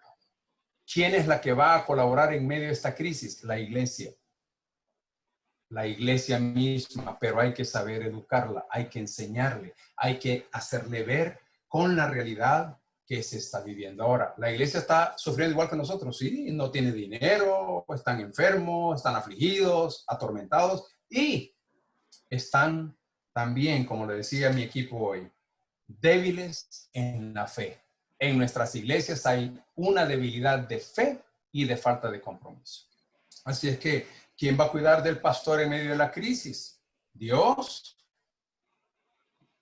¿Quién es la que va a colaborar en medio de esta crisis? La iglesia. La iglesia misma, pero hay que saber educarla, hay que enseñarle, hay que hacerle ver con la realidad que se está viviendo. Ahora, la iglesia está sufriendo igual que nosotros, sí, no tiene dinero, están enfermos, están afligidos, atormentados y están también, como le decía mi equipo hoy, débiles en la fe. En nuestras iglesias hay una debilidad de fe y de falta de compromiso. Así es que, ¿quién va a cuidar del pastor en medio de la crisis? Dios.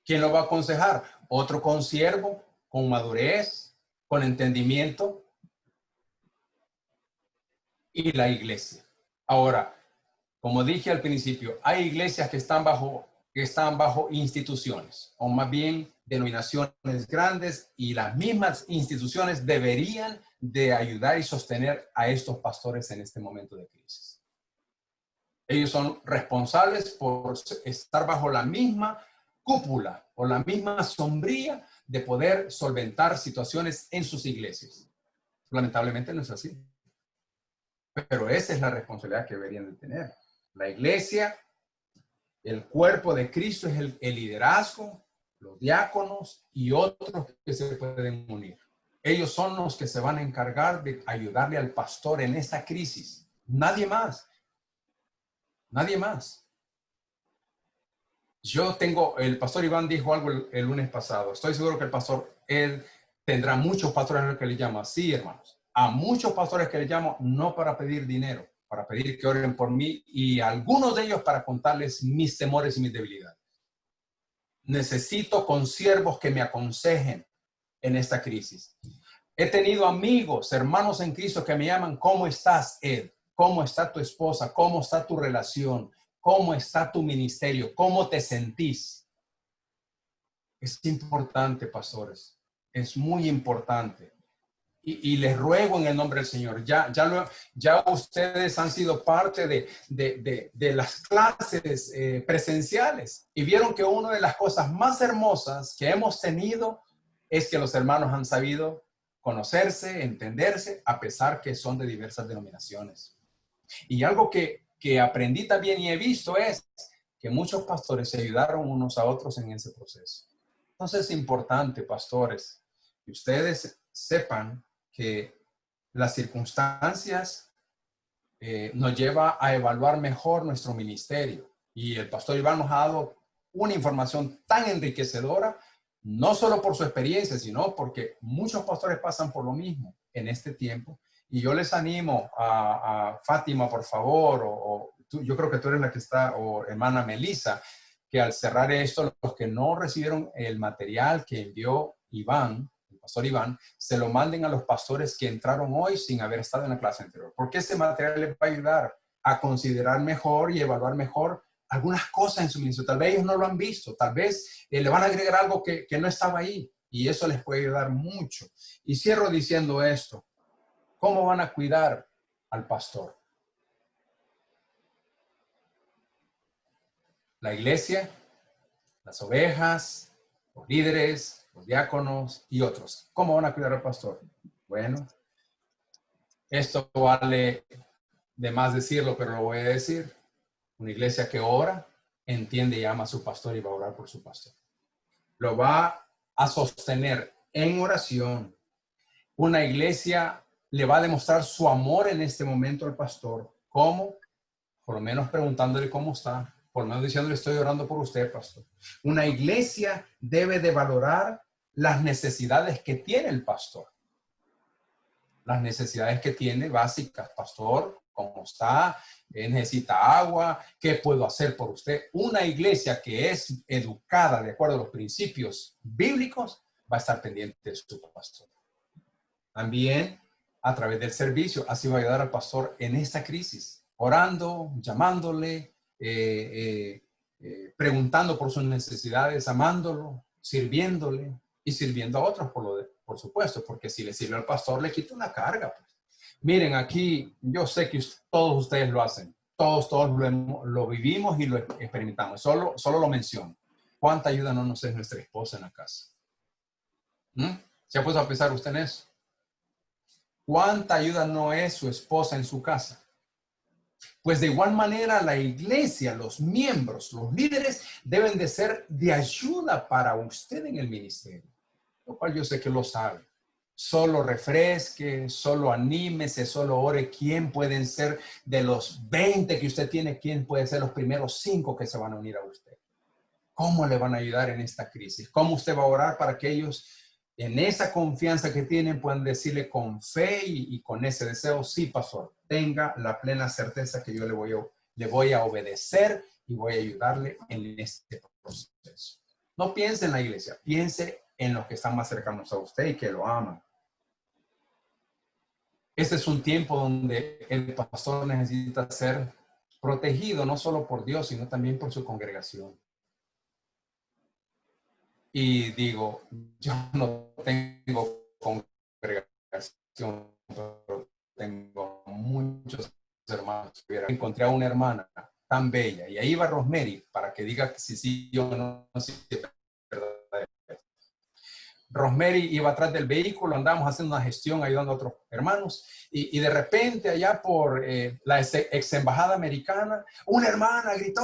¿Quién lo va a aconsejar? Otro consiervo, con madurez, con entendimiento. Y la iglesia. Ahora, como dije al principio, hay iglesias que están bajo instituciones, o más bien denominaciones grandes, y las mismas instituciones deberían de ayudar y sostener a estos pastores en este momento de crisis. Ellos son responsables por estar bajo la misma cúpula o la misma sombría de poder solventar situaciones en sus iglesias. Lamentablemente no es así. Pero esa es la responsabilidad que deberían de tener. La iglesia, el cuerpo de Cristo es el liderazgo, los diáconos y otros que se pueden unir. Ellos son los que se van a encargar de ayudarle al pastor en esta crisis. Nadie más. Nadie más. El pastor Iván dijo algo el lunes pasado. Estoy seguro que el pastor, él tendrá muchos pastores a los que le llama. Sí, hermanos. A muchos pastores que le llamo no para pedir dinero, para pedir que oren por mí y algunos de ellos para contarles mis temores y mis debilidades. Necesito consiervos que me aconsejen en esta crisis. He tenido amigos, hermanos en Cristo que me llaman, ¿cómo estás, Ed? ¿Cómo está tu esposa? ¿Cómo está tu relación? ¿Cómo está tu ministerio? ¿Cómo te sentís? Es importante, pastores. Es muy importante. Y les ruego en el nombre del Señor, ya ustedes han sido parte de las clases presenciales y vieron que una de las cosas más hermosas que hemos tenido es que los hermanos han sabido conocerse, entenderse, a pesar que son de diversas denominaciones. Y algo que aprendí también y he visto es que muchos pastores se ayudaron unos a otros en ese proceso. Entonces es importante, pastores, que ustedes sepan que las circunstancias nos lleva a evaluar mejor nuestro ministerio. Y el pastor Iván nos ha dado una información tan enriquecedora, no solo por su experiencia, sino porque muchos pastores pasan por lo mismo en este tiempo. Y yo les animo a Fátima, por favor, yo creo que tú eres la que está, o hermana Melissa, que al cerrar esto, los que no recibieron el material que envió Iván, el pastor Iván, se lo manden a los pastores que entraron hoy sin haber estado en la clase anterior, porque ese material les va a ayudar a considerar mejor y evaluar mejor algunas cosas en su ministerio. Tal vez ellos no lo han visto, tal vez le van a agregar algo que no estaba ahí, y eso les puede ayudar mucho. Y cierro diciendo esto: ¿cómo van a cuidar al pastor? La iglesia, las ovejas, los líderes, los diáconos y otros. ¿Cómo van a cuidar al pastor? Bueno, esto vale de más decirlo, pero lo voy a decir. Una iglesia que ora, entiende y ama a su pastor y va a orar por su pastor. Lo va a sostener en oración. Una iglesia le va a demostrar su amor en este momento al pastor. ¿Cómo? Por lo menos preguntándole cómo está. Por lo menos diciéndole: estoy orando por usted, pastor. Una iglesia debe de valorar las necesidades que tiene el pastor. Las necesidades que tiene básicas. Pastor, ¿cómo está? ¿Necesita agua? ¿Qué puedo hacer por usted? Una iglesia que es educada de acuerdo a los principios bíblicos va a estar pendiente de su pastor. También a través del servicio, así va a ayudar al pastor en esta crisis, orando, llamándole, preguntando por sus necesidades, amándolo, sirviéndole y sirviendo a otros, por supuesto, porque si le sirve al pastor, le quita una carga. Pues. Miren, aquí yo sé que todos ustedes lo hacen, todos lo vivimos y lo experimentamos, solo lo menciono. ¿Cuánta ayuda no nos es nuestra esposa en la casa? ¿Se ha puesto a pensar usted en eso? ¿Cuánta ayuda no es su esposa en su casa? Pues de igual manera la iglesia, los miembros, los líderes deben de ser de ayuda para usted en el ministerio, lo cual yo sé que lo sabe. Solo refresque, solo anímese, solo ore. ¿Quién pueden ser de los 20 que usted tiene? ¿Quién puede ser los primeros 5 que se van a unir a usted? ¿Cómo le van a ayudar en esta crisis? ¿Cómo usted va a orar para que ellos, en esa confianza que tienen, puedan decirle con fe y con ese deseo: sí, pastor, tenga la plena certeza que yo le voy a obedecer y voy a ayudarle en este proceso? No piense en la iglesia, piense en los que están más cercanos a usted y que lo aman. Este es un tiempo donde el pastor necesita ser protegido, no solo por Dios, sino también por su congregación. Y digo, yo no tengo congregación, pero tengo muchos hermanos. Encontré a una hermana tan bella, y ahí va Rosemary para que diga si sí o no, si es verdad. Rosemary iba atrás del vehículo, andábamos haciendo una gestión ayudando a otros hermanos, y de repente allá por la ex embajada americana, una hermana gritó,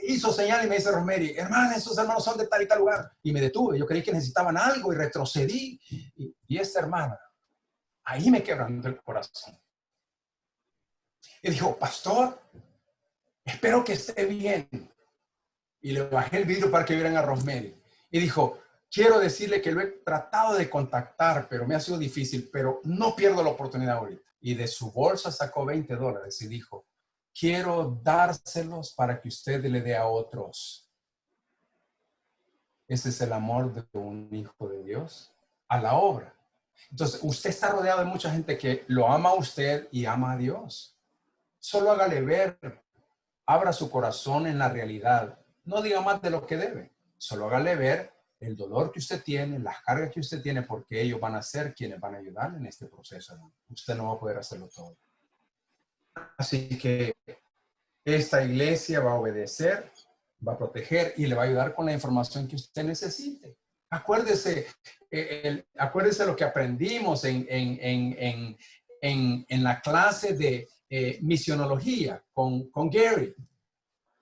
hizo señal y me dice Rosemary: hermana, esos hermanos son de tal y tal lugar. Y me detuve, yo creí que necesitaban algo y retrocedí, y esta hermana, ahí me quebrantó el corazón. Y dijo: pastor, espero que esté bien. Y le bajé el vidrio para que vieran a Rosemary. Y dijo: quiero decirle que lo he tratado de contactar, pero me ha sido difícil, pero no pierdo la oportunidad ahorita. Y de su bolsa sacó $20 y dijo: quiero dárselos para que usted le dé a otros. Ese es el amor de un hijo de Dios a la obra. Entonces, usted está rodeado de mucha gente que lo ama a usted y ama a Dios. Solo hágale ver, abra su corazón en la realidad. No diga más de lo que debe. Solo hágale ver el dolor que usted tiene, las cargas que usted tiene, porque ellos van a ser quienes van a ayudar en este proceso, hermano. Usted no va a poder hacerlo todo. Así que esta iglesia va a obedecer, va a proteger y le va a ayudar con la información que usted necesite. Acuérdese, acuérdese lo que aprendimos en la clase de misionología con Gary.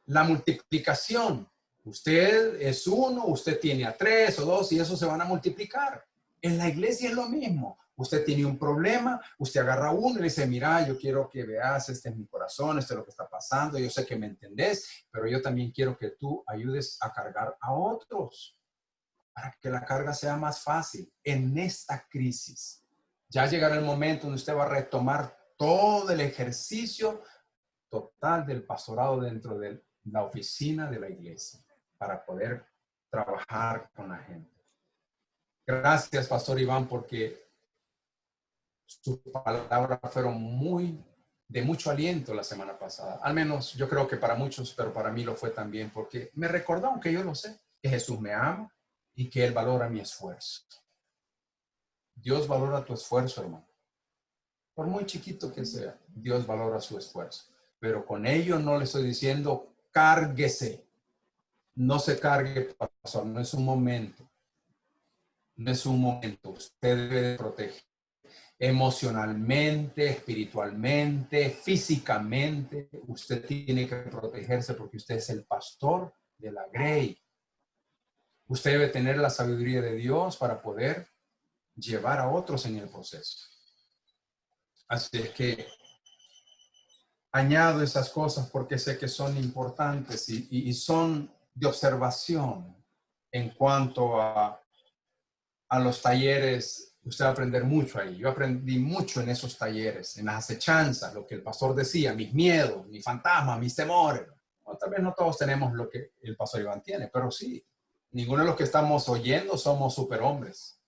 La multiplicación. Usted es uno, usted tiene a 3 o 2 y eso se van a multiplicar. En la iglesia es lo mismo. Usted tiene un problema, usted agarra uno y le dice, mira, yo quiero que veas, este es mi corazón, esto es lo que está pasando, yo sé que me entendés, pero yo también quiero que tú ayudes a cargar a otros para que la carga sea más fácil en esta crisis. Ya llegará el momento donde usted va a retomar todo el ejercicio total del pastorado dentro de la oficina de la iglesia para poder trabajar con la gente. Gracias, Pastor Iván, porque sus palabras fueron de mucho aliento la semana pasada. Al menos yo creo que para muchos, pero para mí lo fue también, porque me recordó, aunque yo lo sé, que Jesús me ama y que Él valora mi esfuerzo. Dios valora tu esfuerzo, hermano. Por muy chiquito que sea, Dios valora su esfuerzo. Pero con ello no le estoy diciendo, cárguese. No se cargue, pastor, no es un momento. No es un momento. Usted debe proteger emocionalmente, espiritualmente, físicamente. Usted tiene que protegerse porque usted es el pastor de la Grey. Usted debe tener la sabiduría de Dios para poder llevar a otros en el proceso. Así es que añado esas cosas porque sé que son importantes y son de observación en cuanto a los talleres. Usted va a aprender mucho ahí. Yo aprendí mucho en esos talleres, en las acechanzas, lo que el pastor decía, mis miedos, mis fantasmas, mis temores. Bueno, tal vez no todos tenemos lo que el pastor Iván tiene, pero sí, ninguno de los que estamos oyendo somos superhombres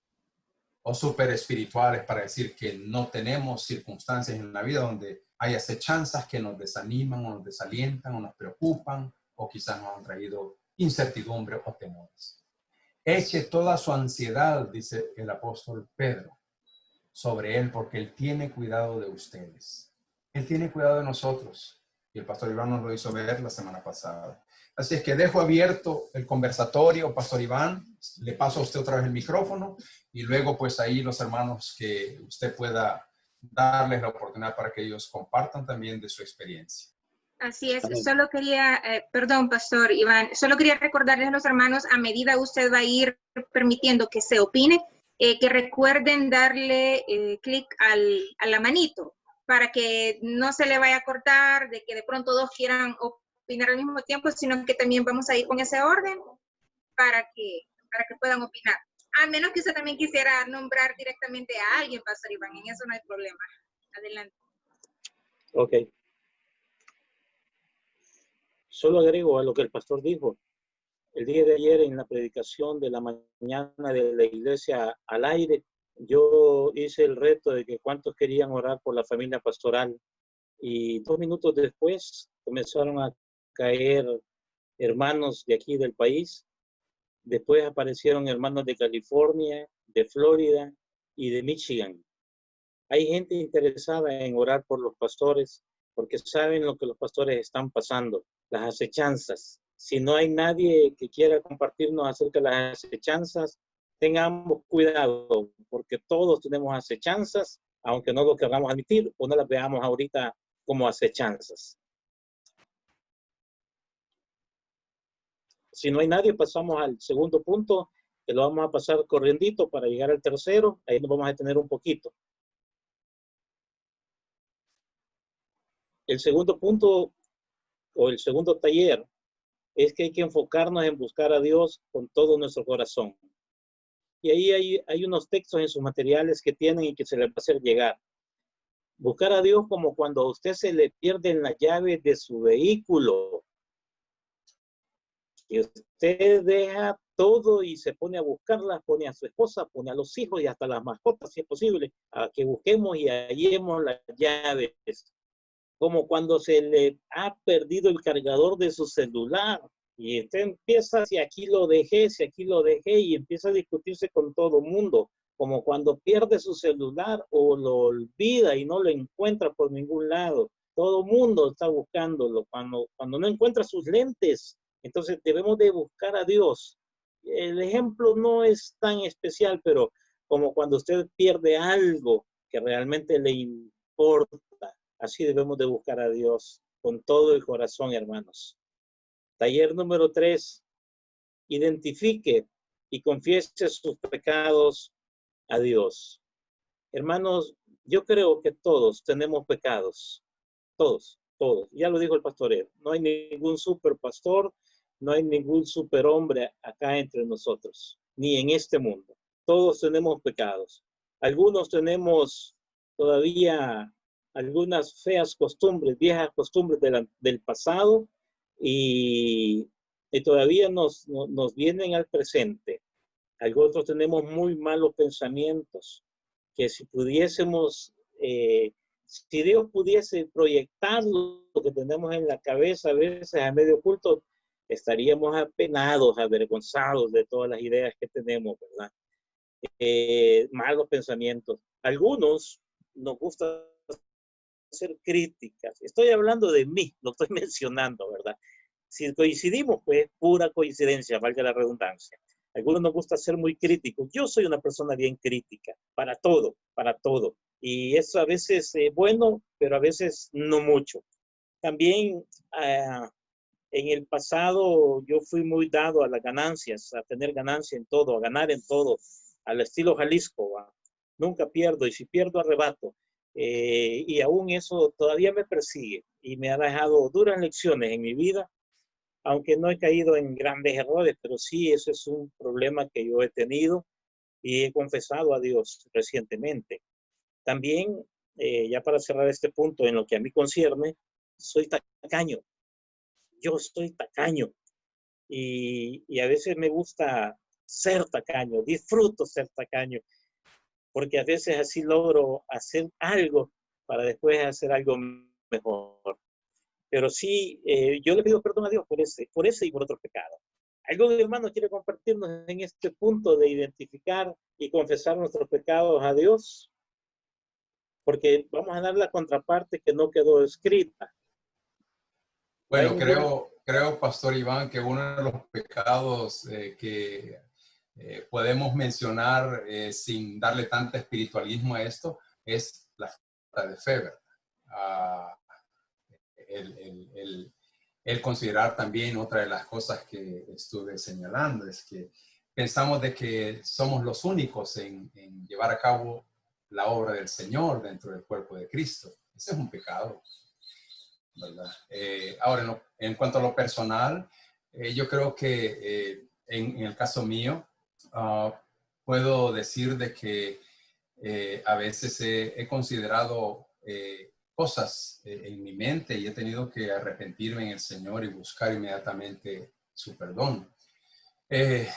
o super espirituales para decir que no tenemos circunstancias en la vida donde hay acechanzas que nos desaniman o nos desalientan o nos preocupan o quizás nos han traído incertidumbre o temores. Eche toda su ansiedad, dice el apóstol Pedro, sobre Él porque Él tiene cuidado de ustedes. Él tiene cuidado de nosotros. Y el pastor Iván nos lo hizo ver la semana pasada. Así es que dejo abierto el conversatorio, pastor Iván. Le paso a usted otra vez el micrófono y luego pues ahí los hermanos que usted pueda darles la oportunidad para que ellos compartan también de su experiencia. Así es, solo quería, perdón, Pastor Iván, solo quería recordarles a los hermanos, a medida usted va a ir permitiendo que se opine, que recuerden darle clic a la manito para que no se le vaya a cortar, de que de pronto dos quieran opinar al mismo tiempo, sino que también vamos a ir con ese orden para que puedan opinar. A menos que usted también quisiera nombrar directamente a alguien, Pastor Iván, en eso no hay problema. Adelante. Ok. Solo agrego a lo que el pastor dijo. El día de ayer en la predicación de la mañana de la iglesia al aire, yo hice el reto de que cuántos querían orar por la familia pastoral y 2 minutos después comenzaron a caer hermanos de aquí del país. Después aparecieron hermanos de California, de Florida y de Michigan. Hay gente interesada en orar por los pastores porque saben lo que los pastores están pasando, las acechanzas. Si no hay nadie que quiera compartirnos acerca de las acechanzas, tengamos cuidado, porque todos tenemos acechanzas, aunque no lo queramos admitir o no las veamos ahorita como acechanzas. Si no hay nadie, pasamos al segundo punto, que lo vamos a pasar corriendito para llegar al tercero. Ahí nos vamos a detener un poquito. El segundo punto o el segundo taller es que hay que enfocarnos en buscar a Dios con todo nuestro corazón. Y ahí hay unos textos en sus materiales que tienen y que se les va a hacer llegar. Buscar a Dios como cuando a usted se le pierden las llaves de su vehículo. Y usted deja todo y se pone a buscarlas, pone a su esposa, pone a los hijos y hasta las mascotas, si es posible, a que busquemos y hallemos las llaves. Como cuando se le ha perdido el cargador de su celular Y usted empieza, si aquí lo dejé, si aquí lo dejé, y empieza a discutirse con todo el mundo, como cuando pierde su celular o lo olvida y no lo encuentra por ningún lado. Todo el mundo está buscándolo. Cuando no encuentra sus lentes, entonces debemos de buscar a Dios. El ejemplo no es tan especial, pero como cuando usted pierde algo que realmente le importa, así debemos de buscar a Dios con todo el corazón, hermanos. Taller número 3, identifique y confiese sus pecados a Dios. Hermanos, yo creo que todos tenemos pecados. Todos. Ya lo dijo el pastor Ed. No hay ningún super pastor, no hay ningún superhombre acá entre nosotros, ni en este mundo. Todos tenemos pecados. Algunos tenemos todavía algunas feas costumbres, viejas costumbres del pasado, y todavía nos vienen al presente. Algunos tenemos muy malos pensamientos, que si pudiésemos, si Dios pudiese proyectar lo que tenemos en la cabeza a veces a medio oculto, estaríamos apenados, avergonzados de todas las ideas que tenemos, ¿verdad? Malos pensamientos. Algunos nos gusta hacer críticas. Estoy hablando de mí, lo estoy mencionando, ¿verdad? Si coincidimos, pues pura coincidencia, valga la redundancia. A algunos nos gusta ser muy críticos. Yo soy una persona bien crítica, para todo, para todo. Y eso a veces es bueno, pero a veces no mucho. También en el pasado yo fui muy dado a las ganancias, a tener ganancia en todo, a ganar en todo, al estilo Jalisco. ¿Va? Nunca pierdo, y si pierdo arrebato. Y aún eso todavía me persigue y me ha dejado duras lecciones en mi vida, aunque no he caído en grandes errores, pero sí, ese es un problema que yo he tenido y he confesado a Dios recientemente. También, ya para cerrar este punto, en lo que a mí concierne, soy tacaño. Yo soy tacaño y a veces me gusta ser tacaño, disfruto ser tacaño, porque a veces así logro hacer algo para después hacer algo mejor. Pero sí, yo le pido perdón a Dios por ese y por otros pecados. ¿Algún hermano quiere compartirnos en este punto de identificar y confesar nuestros pecados a Dios? Porque vamos a dar la contraparte que no quedó escrita. Bueno, creo, Pastor Iván, que uno de los pecados que podemos mencionar sin darle tanto espiritualismo a esto es la falta de fe, ¿verdad? El considerar también otra de las cosas que estuve señalando es que pensamos de que somos los únicos en llevar a cabo la obra del Señor dentro del cuerpo de Cristo. Ese es un pecado, ¿verdad? Ahora, en cuanto a lo personal, yo creo que en el caso mío, puedo decir de que a veces he considerado cosas en mi mente y he tenido que arrepentirme en el Señor y buscar inmediatamente su perdón. Pero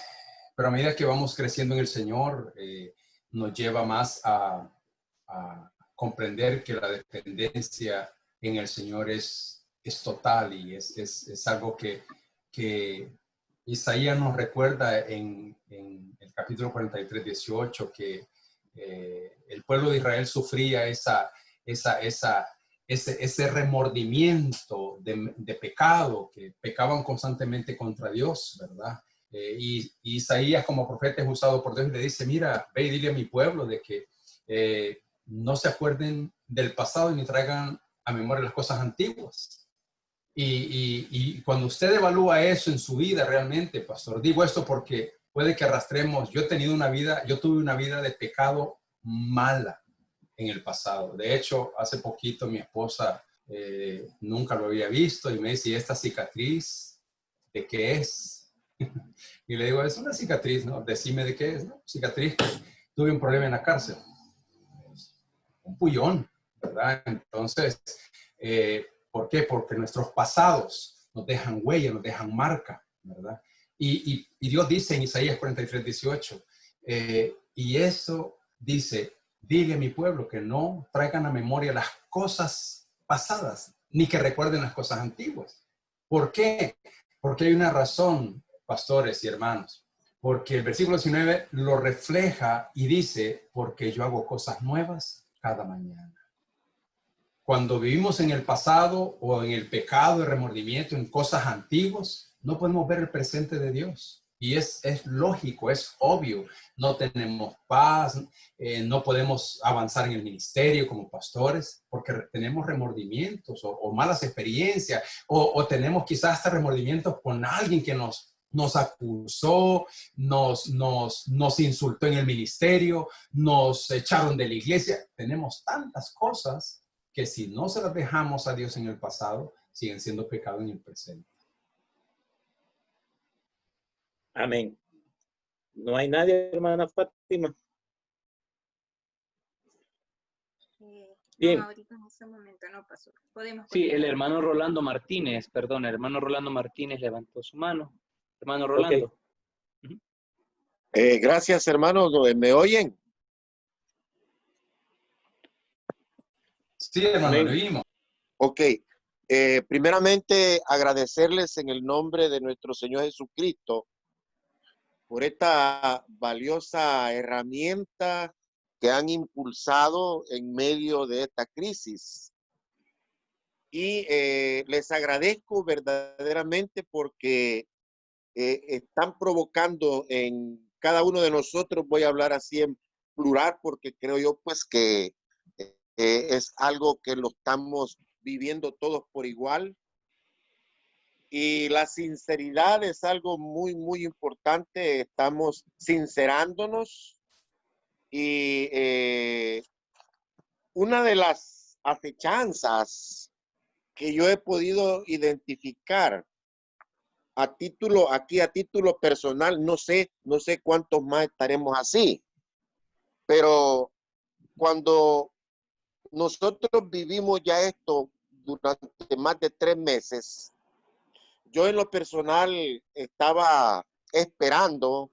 a medida que vamos creciendo en el Señor, nos lleva más a comprender que la dependencia en el Señor es total y es algo que Isaías nos recuerda en el capítulo 43, 18, que el pueblo de Israel sufría ese remordimiento de pecado, que pecaban constantemente contra Dios, ¿verdad? Y Isaías como profeta es usado por Dios y le dice, mira, ve y dile a mi pueblo de que no se acuerden del pasado ni traigan a memoria las cosas antiguas. Y cuando usted evalúa eso en su vida realmente, pastor, digo esto porque puede que arrastremos, yo tuve una vida de pecado mala en el pasado. De hecho, hace poquito mi esposa nunca lo había visto y me dice, ¿y esta cicatriz de qué es? Y le digo, es una cicatriz, ¿no? Decime de qué es, ¿no? Cicatriz, tuve un problema en la cárcel. Un pullón, ¿verdad? Entonces, ¿por qué? Porque nuestros pasados nos dejan huella, nos dejan marca, ¿verdad? Y Dios dice en Isaías 43, 18, y eso dice, dile a mi pueblo que no traigan a memoria las cosas pasadas, ni que recuerden las cosas antiguas. ¿Por qué? Porque hay una razón, pastores y hermanos. Porque el versículo 19 lo refleja y dice, porque yo hago cosas nuevas cada mañana. Cuando vivimos en el pasado o en el pecado y remordimiento, en cosas antiguas, no podemos ver el presente de Dios. Y es lógico, es obvio. No tenemos paz, no podemos avanzar en el ministerio como pastores porque tenemos remordimientos o malas experiencias o tenemos quizás hasta remordimientos con alguien que nos acusó, nos insultó en el ministerio, nos echaron de la iglesia. Tenemos tantas cosas que si no se las dejamos a Dios en el pasado, siguen siendo pecado en el presente. Amén. No hay nadie, hermana Fátima. Bien. No, ahorita en este momento no pasó. Podemos Sí, continuar. el hermano Rolando Martínez, perdón, el hermano Rolando Martínez levantó su mano. Hermano Rolando. Okay. Gracias, hermanos. ¿Me oyen? Sí, hermano, lo oímos. Ok. Primeramente, agradecerles en el nombre de nuestro Señor Jesucristo por esta valiosa herramienta que han impulsado en medio de esta crisis. Y les agradezco verdaderamente porque están provocando en cada uno de nosotros, voy a hablar así en plural porque creo yo pues que es algo que lo estamos viviendo todos por igual. Y la sinceridad es algo muy, muy importante. Estamos sincerándonos. Y una de las acechanzas que yo he podido identificar a título personal, no sé cuántos más estaremos así, pero cuando nosotros vivimos ya esto durante más de 3 meses, yo en lo personal estaba esperando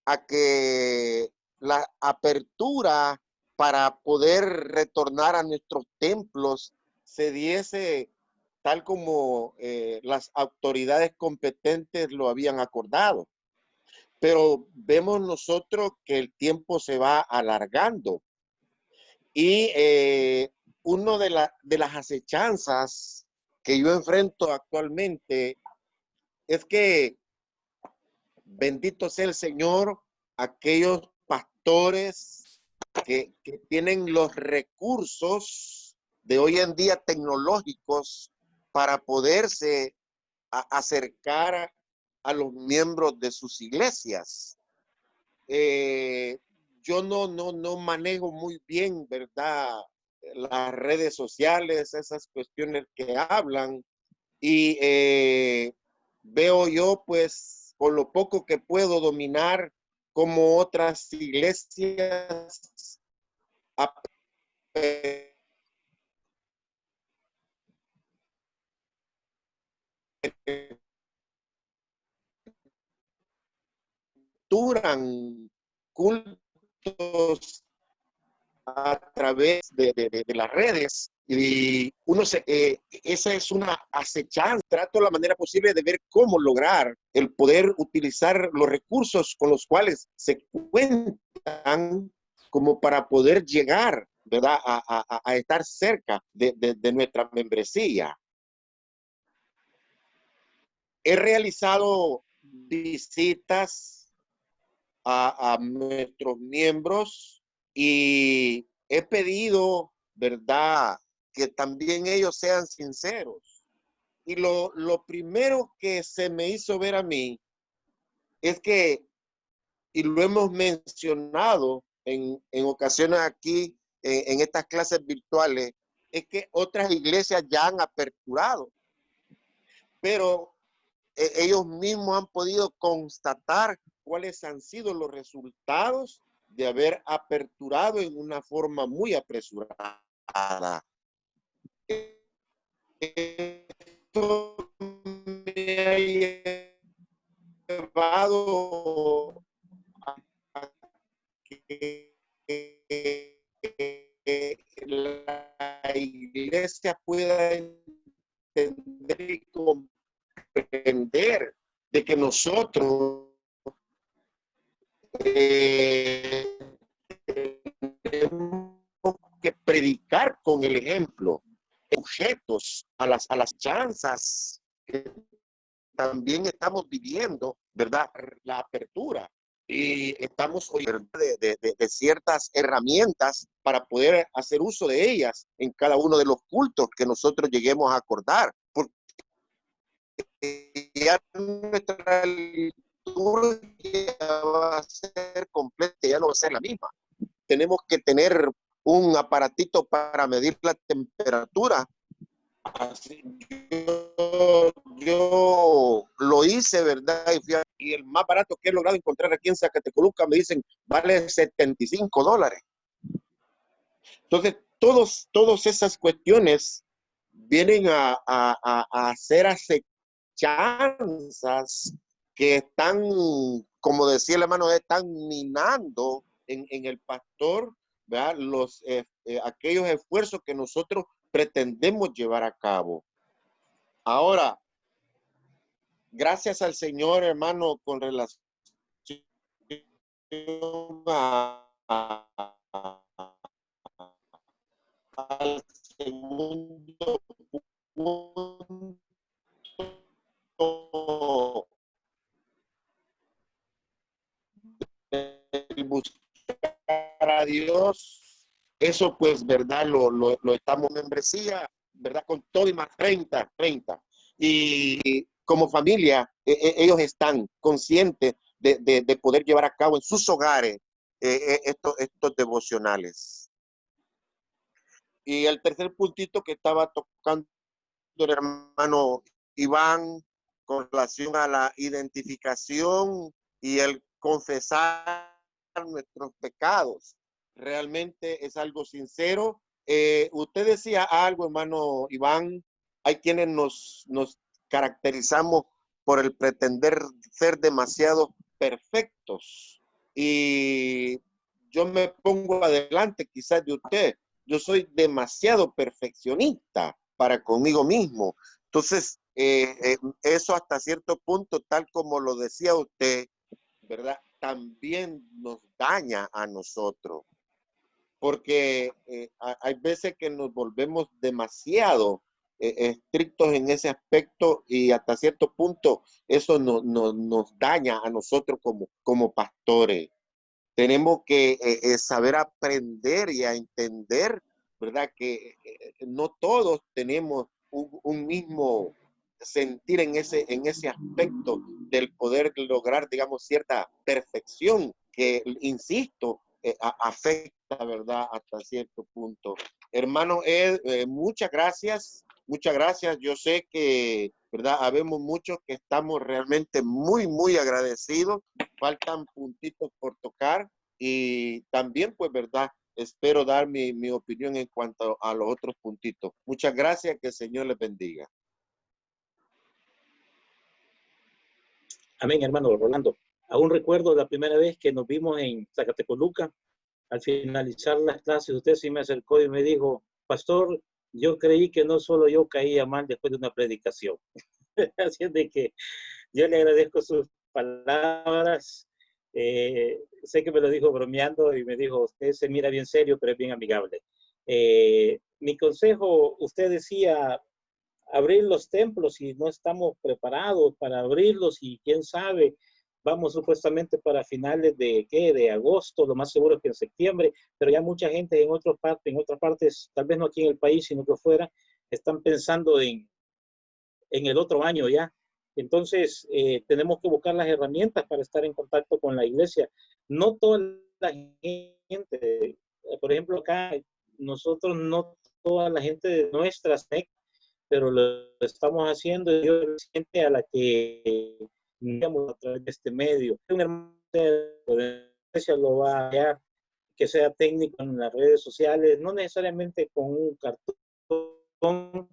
a que la apertura para poder retornar a nuestros templos se diese tal como las autoridades competentes lo habían acordado. Pero vemos nosotros que el tiempo se va alargando. Y una de las acechanzas que yo enfrento actualmente es que, bendito sea el Señor, aquellos pastores que tienen los recursos de hoy en día tecnológicos para poderse acercar a los miembros de sus iglesias. Yo no manejo muy bien, ¿verdad? Las redes sociales, esas cuestiones que hablan, y veo yo, pues, con lo poco que puedo dominar, como otras iglesias aperturan cultos a través de las redes, y esa es una acechanza. Trato la manera posible de ver cómo lograr el poder utilizar los recursos con los cuales se cuentan como para poder llegar, ¿verdad?, a estar cerca de nuestra membresía. He realizado visitas a nuestros miembros y he pedido, ¿verdad?, que también ellos sean sinceros. Y lo primero que se me hizo ver a mí es que, y lo hemos mencionado en ocasiones aquí, en estas clases virtuales, es que otras iglesias ya han aperturado, pero ellos mismos han podido constatar cuáles han sido los resultados de haber aperturado en una forma muy apresurada. Esto me ha llevado a que la iglesia pueda entender y comprender aprender de que nosotros tenemos que predicar con el ejemplo, sujetos a las chanzas que también estamos viviendo, ¿verdad? La apertura. Y estamos hoy de ciertas herramientas para poder hacer uso de ellas en cada uno de los cultos que nosotros lleguemos a acordar. Porque ya nuestra liturgia va a ser completa, ya no va a ser la misma. Tenemos que tener un aparatito para medir la temperatura. Así, yo lo hice, ¿verdad? Y el más barato que he logrado encontrar aquí en Zacatecoluca, me dicen, vale $75. Entonces, todas esas cuestiones vienen a hacer acechanzas que están, como decía el hermano, están minando en el pastor, ¿verdad? Aquellos esfuerzos que nosotros pretendemos llevar a cabo. Ahora, gracias al Señor, hermano, con relación al segundo punto, el buscar a Dios, eso pues, ¿verdad? Lo estamos en membresía, ¿verdad? Con todo y más 30. Y como familia, ellos están conscientes de poder llevar a cabo en sus hogares estos devocionales. Y el tercer puntito que estaba tocando el hermano Iván con relación a la identificación y el confesar nuestros pecados. Realmente es algo sincero. Usted decía algo, hermano Iván, hay quienes nos caracterizamos por el pretender ser demasiado perfectos. Y yo me pongo adelante quizás de usted. Yo soy demasiado perfeccionista para conmigo mismo. Entonces, eso hasta cierto punto, tal como lo decía usted, ¿verdad? También nos daña a nosotros. Porque hay veces que nos volvemos demasiado estrictos en ese aspecto y hasta cierto punto eso nos daña a nosotros como pastores. Tenemos que saber aprender y a entender, ¿verdad? Que no todos tenemos un mismo sentir en ese aspecto del poder lograr, digamos, cierta perfección que, insisto, afecta, ¿verdad? Hasta cierto punto. Hermano Ed, muchas gracias. Muchas gracias. Yo sé que, ¿verdad? Habemos muchos que estamos realmente muy agradecidos. Faltan puntitos por tocar y también, pues, ¿verdad? Espero dar mi opinión en cuanto a los otros puntitos. Muchas gracias. Que el Señor les bendiga. Amén, hermano Rolando. Aún recuerdo la primera vez que nos vimos en Zacatecoluca. Al finalizar las clases, usted sí me acercó y me dijo, pastor, yo creí que no solo yo caía mal después de una predicación. Así es de que yo le agradezco sus palabras. Sé que me lo dijo bromeando y me dijo, usted se mira bien serio, pero es bien amigable. Mi consejo, usted decía, abrir los templos y no estamos preparados para abrirlos y quién sabe, vamos supuestamente para finales de agosto, lo más seguro es que en septiembre, pero ya mucha gente en otras partes, tal vez no aquí en el país, sino que fuera, están pensando en el otro año ya. Entonces, tenemos que buscar las herramientas para estar en contacto con la iglesia. No toda la gente, por ejemplo, acá, nosotros no toda la gente de nuestras, pero lo estamos haciendo yo siente a la que digamos a través de este medio. Un hermano de la iglesia lo va a hallar, que sea técnico en las redes sociales, no necesariamente con un cartón,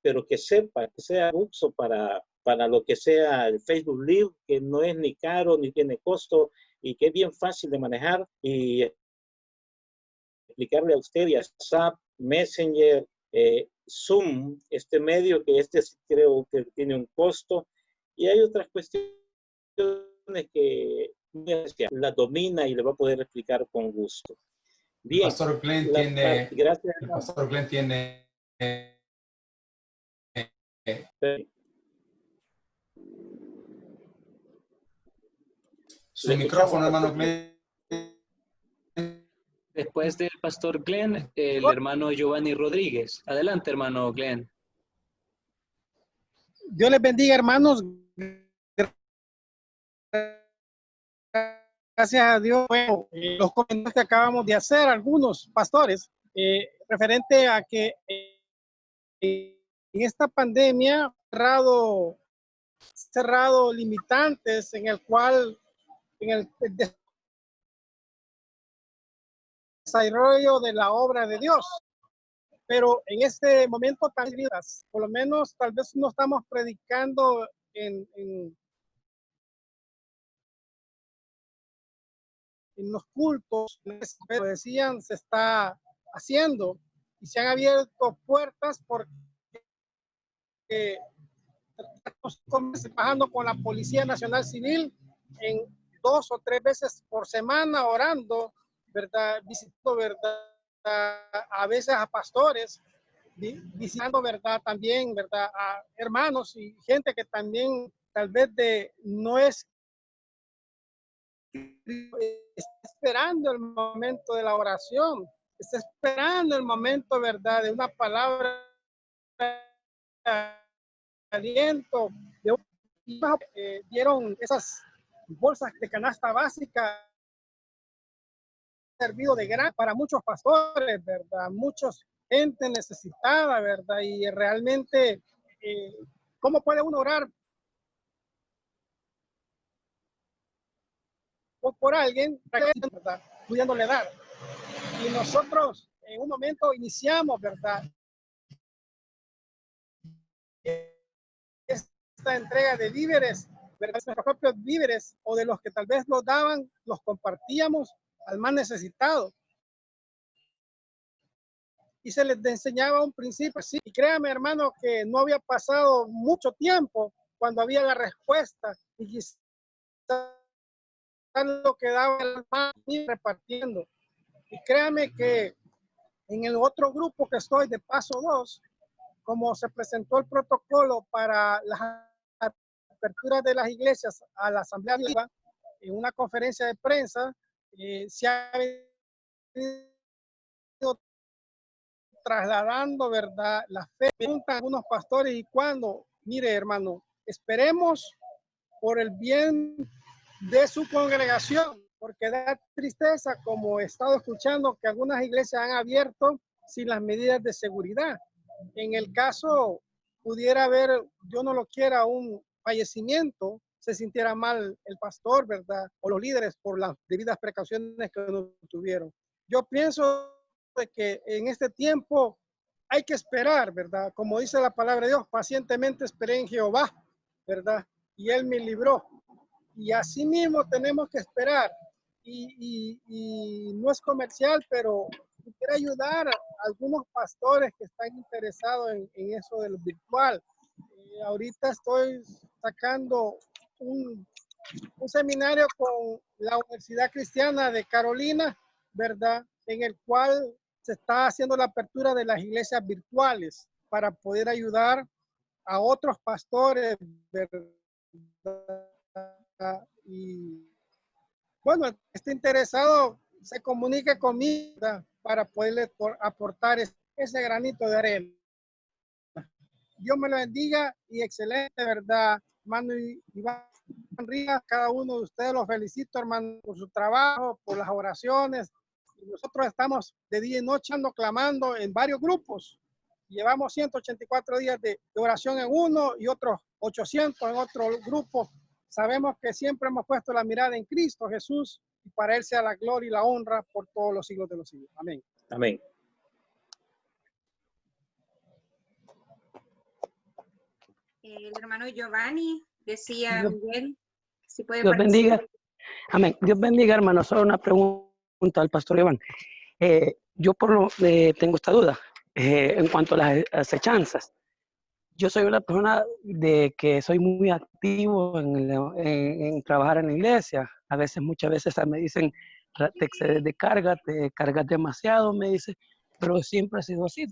pero que sepa, que sea uso para lo que sea el Facebook Live, que no es ni caro ni tiene costo y que es bien fácil de manejar y explicarle a usted y a WhatsApp, Messenger, Zoom, este medio que creo que tiene un costo Y hay otras cuestiones que la domina y le va a poder explicar con gusto. Bien. El pastor Glenn tiene... Gracias. El pastor Glenn tiene... Su micrófono, hermano Glenn. Después del pastor Glenn, el hermano Giovanni Rodríguez. Adelante, hermano Glenn. Dios les bendiga, hermanos. Gracias a Dios. Bueno, los comentarios que acabamos de hacer, algunos pastores, referente a que en esta pandemia cerrado limitantes en el cual, en el desarrollo de la obra de Dios. Pero en este momento tan vidas, por lo menos tal vez no estamos predicando en los cultos, pero decían se está haciendo y se han abierto puertas porque estamos trabajando con la Policía Nacional Civil en 2 o 3 veces por semana orando, ¿verdad? Visitando, ¿verdad? A veces a pastores, visitando, ¿verdad? También, ¿verdad? A hermanos y gente que también tal vez no es está esperando el momento de la oración, está esperando el momento, ¿verdad? De una palabra de aliento. Dieron esas bolsas de canasta básica servido de gran para muchos pastores, ¿verdad? Muchos gente necesitada, ¿verdad? Y realmente, ¿cómo puede uno orar por alguien, ¿verdad? Pudiéndole dar? Y nosotros en un momento iniciamos, ¿verdad? Esta entrega de víveres, ¿verdad? Nuestros propios víveres o de los que tal vez nos daban, los compartíamos al más necesitado. Y se les enseñaba un principio, sí. Y créame, hermano, que no había pasado mucho tiempo cuando había la respuesta y quizás lo que daba el hermano repartiendo. Y créame que en el otro grupo que estoy de Paso 2, como se presentó el protocolo para las aperturas de las iglesias a la Asamblea Viva, en una conferencia de prensa, se ha venido trasladando, ¿verdad? La fe. Preguntan algunos pastores, ¿y cuándo? Mire, hermano, esperemos por el bien de su congregación, porque da tristeza, como he estado escuchando, que algunas iglesias han abierto sin las medidas de seguridad. En el caso pudiera haber, Dios no lo quiera, un fallecimiento, se sintiera mal el pastor, ¿verdad? O los líderes por las debidas precauciones que no tuvieron. Yo pienso de que en este tiempo hay que esperar, ¿verdad? Como dice la palabra de Dios, pacientemente esperé en Jehová, ¿verdad? Y Él me libró. Y así mismo tenemos que esperar. Y no es comercial, pero quiero ayudar a algunos pastores que están interesados en eso de lo virtual. Ahorita estoy sacando un seminario con la Universidad Cristiana de Carolina, ¿verdad? En el cual se está haciendo la apertura de las iglesias virtuales para poder ayudar a otros pastores, ¿verdad? Y bueno, el que esté interesado se comunique conmigo, ¿verdad? Para poderle aportar ese granito de arena. Dios me lo bendiga y excelente, ¿verdad? Hermano Iván Rivas, cada uno de ustedes los felicito, hermano, por su trabajo, por las oraciones. Y nosotros estamos de día y noche clamando en varios grupos. Llevamos 184 días de oración en uno y otros 800 en otro grupo. Sabemos que siempre hemos puesto la mirada en Cristo Jesús y para Él sea la gloria y la honra por todos los siglos de los siglos. Amén. Amén. El hermano Giovanni decía, Miguel, si puede Dios participar. bendiga. Amén. Dios bendiga, hermano. Solo una pregunta al pastor Iván. Yo tengo esta duda en cuanto a las acechanzas. yo soy una persona de que soy muy activo en trabajar en la iglesia. A veces, muchas veces me dicen, te excedes de carga, te cargas demasiado, me dice, pero siempre ha sido así.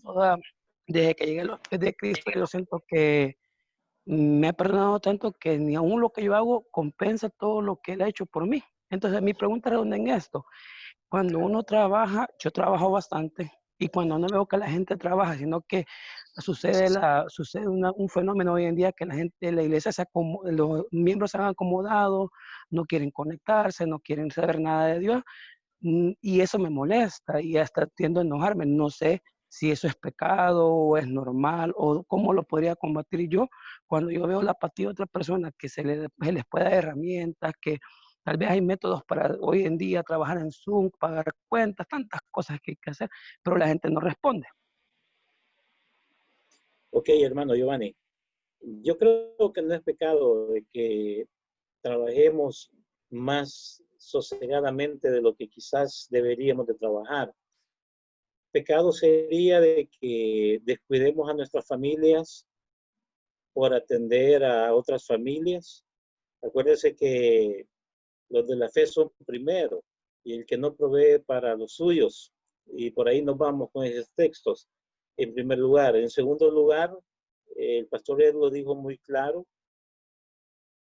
Desde que llegué a los pies de Cristo, yo siento que me ha perdonado tanto que ni aún lo que yo hago compensa todo lo que Él ha hecho por mí. Entonces, mi pregunta redunda en esto. Cuando uno trabaja, yo trabajo bastante, y cuando no veo que la gente trabaja, sino que sucede un fenómeno hoy en día que la gente, la iglesia, los miembros se han acomodado, no quieren conectarse, no quieren saber nada de Dios, y eso me molesta y hasta tiendo a enojarme. No sé si eso es pecado o es normal o cómo lo podría combatir yo cuando yo veo la apatía de otra persona, que se les puede dar herramientas, que tal vez hay métodos para hoy en día trabajar en Zoom, pagar cuentas, tantas cosas que hay que hacer, pero la gente no responde. Ok, hermano Giovanni. Yo creo que no es pecado de que trabajemos más sosegadamente de lo que quizás deberíamos de trabajar. Pecado sería de que descuidemos a nuestras familias por atender a otras familias. Acuérdense que los de la fe son primero y el que no provee para los suyos. Y por ahí nos vamos con esos textos. En primer lugar. En segundo lugar, el pastor Ed lo dijo muy claro.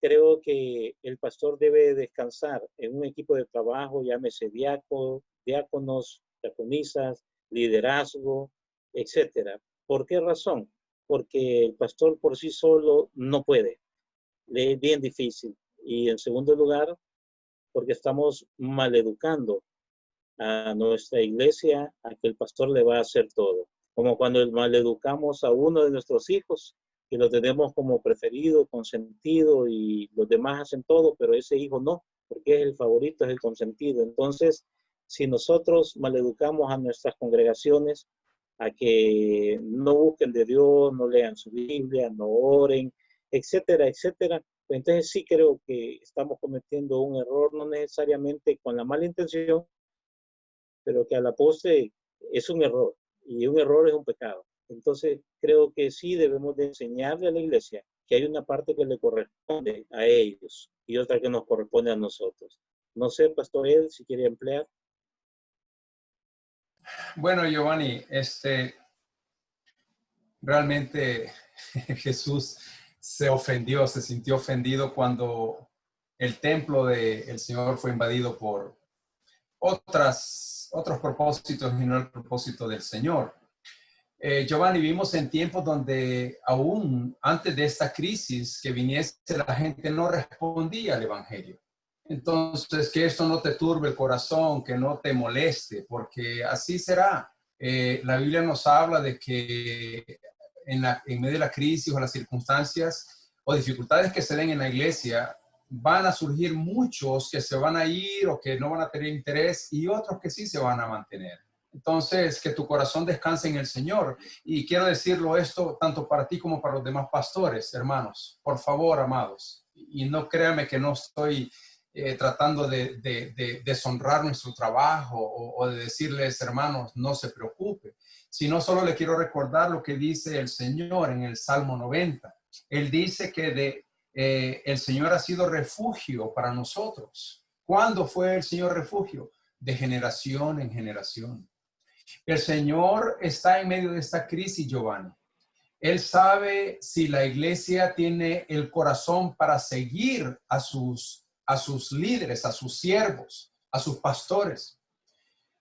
Creo que el pastor debe descansar en un equipo de trabajo, llámese diáconos, diaconisas, liderazgo, etcétera. ¿Por qué razón? Porque el pastor por sí solo no puede. Le es bien difícil. Y en segundo lugar, porque estamos maleducando a nuestra iglesia a que el pastor le va a hacer todo. Como cuando maleducamos a uno de nuestros hijos, que lo tenemos como preferido, consentido, y los demás hacen todo, pero ese hijo no, porque es el favorito, es el consentido. Entonces, si nosotros maleducamos a nuestras congregaciones a que no busquen de Dios, no lean su Biblia, no oren, etcétera, etcétera, pues entonces sí creo que estamos cometiendo un error, no necesariamente con la mala intención, pero que a la postre es un error, y un error es un pecado. Entonces, creo que sí debemos de enseñarle a la iglesia que hay una parte que le corresponde a ellos y otra que nos corresponde a nosotros. No sé, Pastor Ed, si quiere emplear. Bueno, Giovanni, realmente Jesús se ofendió, se sintió ofendido cuando el templo del Señor fue invadido por otros propósitos y no el propósito del Señor. Giovanni, vivimos en tiempos donde aún antes de esta crisis que viniese, la gente no respondía al Evangelio. Entonces, que esto no te turbe el corazón, que no te moleste, porque así será. La Biblia nos habla de que en medio de la crisis o las circunstancias o dificultades que se den en la iglesia, van a surgir muchos que se van a ir o que no van a tener interés y otros que sí se van a mantener. Entonces, que tu corazón descanse en el Señor. Y quiero decirlo esto tanto para ti como para los demás pastores, hermanos. Por favor, amados. Y no créanme que no estoy tratando de deshonrar nuestro trabajo o de decirles, hermanos, no se preocupe. Sino solo le quiero recordar lo que dice el Señor en el Salmo 90. Él dice que el Señor ha sido refugio para nosotros. ¿Cuándo fue el Señor refugio? De generación en generación. El Señor está en medio de esta crisis, Giovanni. Él sabe si la iglesia tiene el corazón para seguir a sus líderes, a sus siervos, a sus pastores.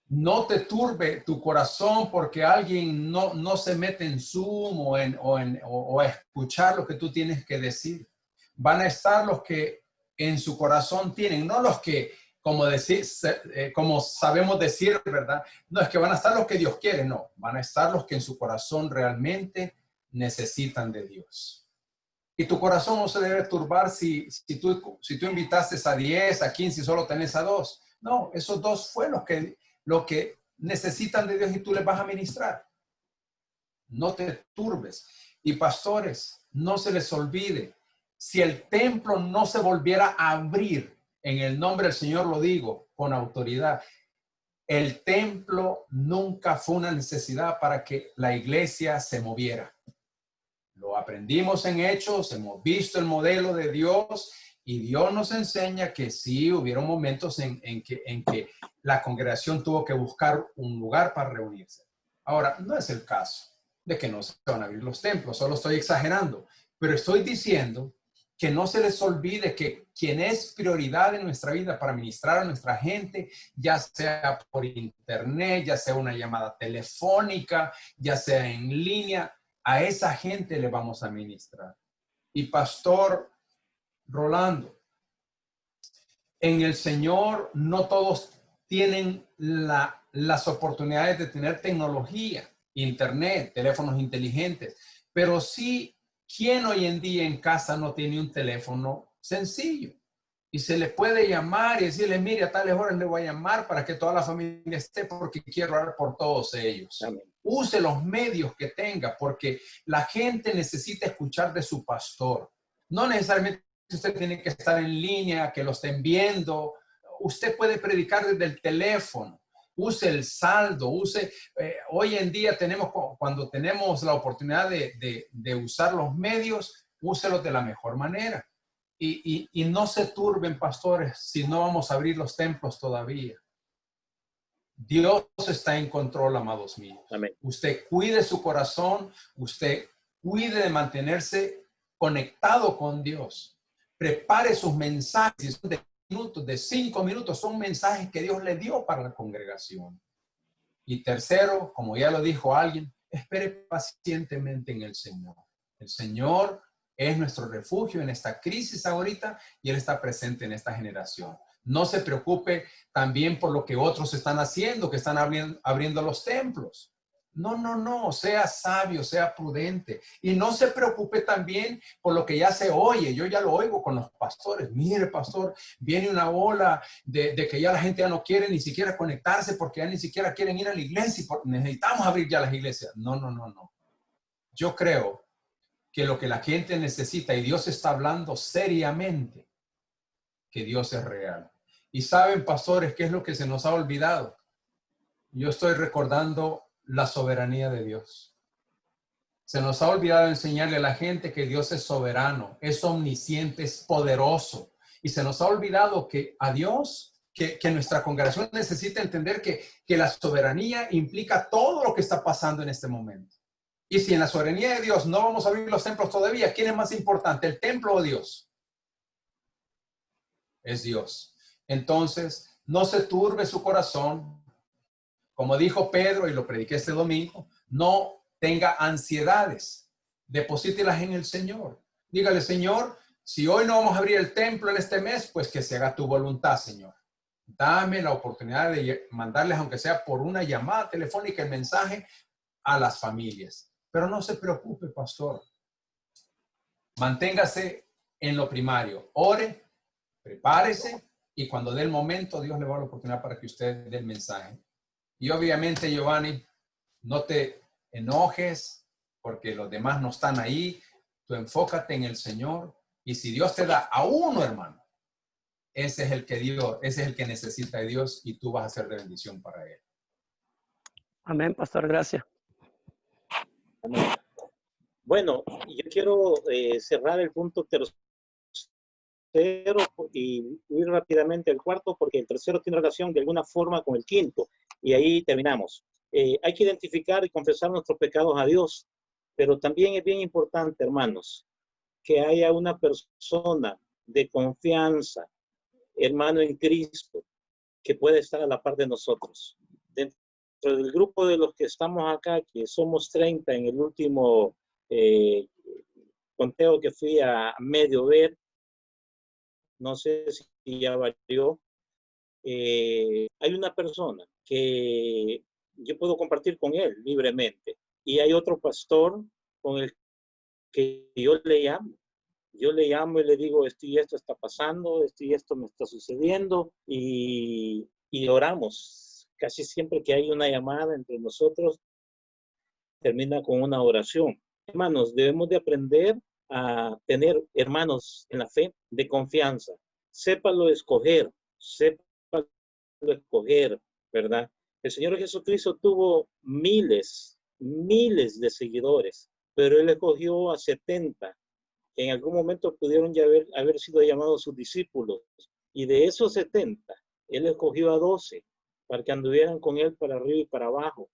No te turbe tu corazón porque alguien no se mete en Zoom o a escuchar lo que tú tienes que decir. Van a estar los que en su corazón tienen, no los que, como sabemos decir, ¿verdad? No es que van a estar los que Dios quiere, no. Van a estar los que en su corazón realmente necesitan de Dios. Y tu corazón no se debe turbar si tú invitaste a 10, a 15 y solo tenés a 2. No, esos 2 fue lo que necesitan de Dios y tú les vas a ministrar. No te turbes. Y pastores, no se les olvide, si el templo no se volviera a abrir, en el nombre del Señor lo digo con autoridad, el templo nunca fue una necesidad para que la iglesia se moviera. Lo aprendimos en Hechos, hemos visto el modelo de Dios y Dios nos enseña que sí hubieron momentos en que la congregación tuvo que buscar un lugar para reunirse. Ahora, no es el caso de que no se van a abrir los templos, solo estoy exagerando, pero estoy diciendo que no se les olvide que quien es prioridad en nuestra vida para ministrar a nuestra gente, ya sea por internet, ya sea una llamada telefónica, ya sea en línea, a esa gente le vamos a ministrar. Y Pastor Rolando, en el Señor no todos tienen las oportunidades de tener tecnología, internet, teléfonos inteligentes, pero sí, ¿quién hoy en día en casa no tiene un teléfono sencillo? Y se le puede llamar y decirle, mire, a tales horas le voy a llamar para que toda la familia esté porque quiero orar por todos ellos. Amén. Use los medios que tenga porque la gente necesita escuchar de su pastor. No necesariamente usted tiene que estar en línea, que lo estén viendo. Usted puede predicar desde el teléfono. Use el saldo, hoy en día cuando tenemos la oportunidad de usar los medios, úselos de la mejor manera. Y no se turben, pastores, si no vamos a abrir los templos todavía. Dios está en control, amados míos. Amén. Usted cuide su corazón, usted cuide de mantenerse conectado con Dios. Prepare sus mensajes de minutos, de 5 minutos, son mensajes que Dios le dio para la congregación. Y tercero, como ya lo dijo alguien, espere pacientemente en el Señor. El Señor es nuestro refugio en esta crisis ahorita y Él está presente en esta generación. No se preocupe también por lo que otros están haciendo, que están abriendo los templos. No, sea sabio, sea prudente. Y no se preocupe también por lo que ya se oye. Yo ya lo oigo con los pastores. Mire, pastor, viene una ola de que ya la gente ya no quiere ni siquiera conectarse porque ya ni siquiera quieren ir a la iglesia y necesitamos abrir ya las iglesias. No. Yo creo que lo que la gente necesita, y Dios está hablando seriamente, que Dios es real. Y saben, pastores, ¿qué es lo que se nos ha olvidado? Yo estoy recordando la soberanía de Dios. Se nos ha olvidado enseñarle a la gente que Dios es soberano, es omnisciente, es poderoso. Y se nos ha olvidado que a Dios, que nuestra congregación necesita entender que la soberanía implica todo lo que está pasando en este momento. Y si en la soberanía de Dios no vamos a abrir los templos todavía, ¿quién es más importante, el templo o Dios? Es Dios. Entonces, no se turbe su corazón. Como dijo Pedro, y lo prediqué este domingo, no tenga ansiedades. Deposítelas en el Señor. Dígale, Señor, si hoy no vamos a abrir el templo en este mes, pues que se haga tu voluntad, Señor. Dame la oportunidad de mandarles, aunque sea por una llamada telefónica, el mensaje a las familias. Pero no se preocupe, pastor. Manténgase en lo primario. Ore, prepárese y cuando dé el momento, Dios le va a dar la oportunidad para que usted dé el mensaje. Y obviamente, Giovanni, no te enojes porque los demás no están ahí. Tú enfócate en el Señor. Y si Dios te da a uno, hermano, ese es el que necesita de Dios y tú vas a ser de bendición para él. Amén, pastor, gracias. Amén. Bueno, yo quiero cerrar el punto tercero y ir rápidamente al cuarto, porque el tercero tiene relación de alguna forma con el quinto, y ahí terminamos. Hay que identificar y confesar nuestros pecados a Dios, pero también es bien importante, hermanos, que haya una persona de confianza, hermano en Cristo, que puede estar a la par de nosotros. Dentro del grupo de los que estamos acá, que somos 30 en el último conteo que fui a medio ver, no sé si ya varió, hay una persona que yo puedo compartir con él libremente, y hay otro pastor con el que yo le llamo y le digo, esto y esto está pasando, esto y esto me está sucediendo, y oramos. Casi siempre que hay una llamada entre nosotros, termina con una oración. Hermanos, debemos de aprender a tener hermanos en la fe de confianza. Sépalo escoger, ¿verdad? El Señor Jesucristo tuvo miles de seguidores, pero él escogió a 70, que en algún momento pudieron ya haber sido llamados sus discípulos. Y de esos 70, él escogió a 12 para que anduvieran con él para arriba y para abajo.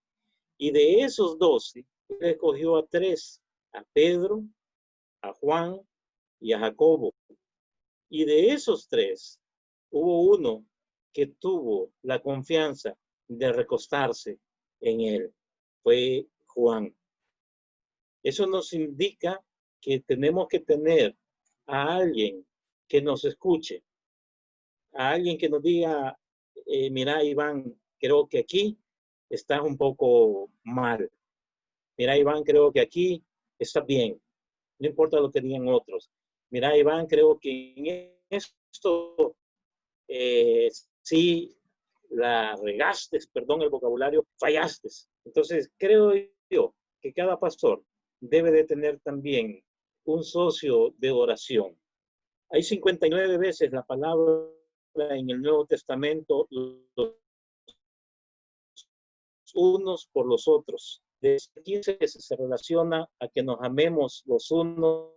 Y de esos 12, él escogió a 3, a Pedro, a Juan y a Jacobo. Y de esos 3, hubo uno que tuvo la confianza de recostarse en él. Fue Juan. Eso nos indica que tenemos que tener a alguien que nos escuche, a alguien que nos diga, mira, Iván, creo que aquí estás un poco mal. Mira, Iván, creo que aquí estás bien. No importa lo que digan otros. Mira, Iván, creo que en esto sí la regaste, perdón el vocabulario, fallaste. Entonces, creo yo que cada pastor debe de tener también un socio de oración. Hay 59 veces la palabra en el Nuevo Testamento, los unos por los otros. De 15 veces se relaciona a que nos amemos los unos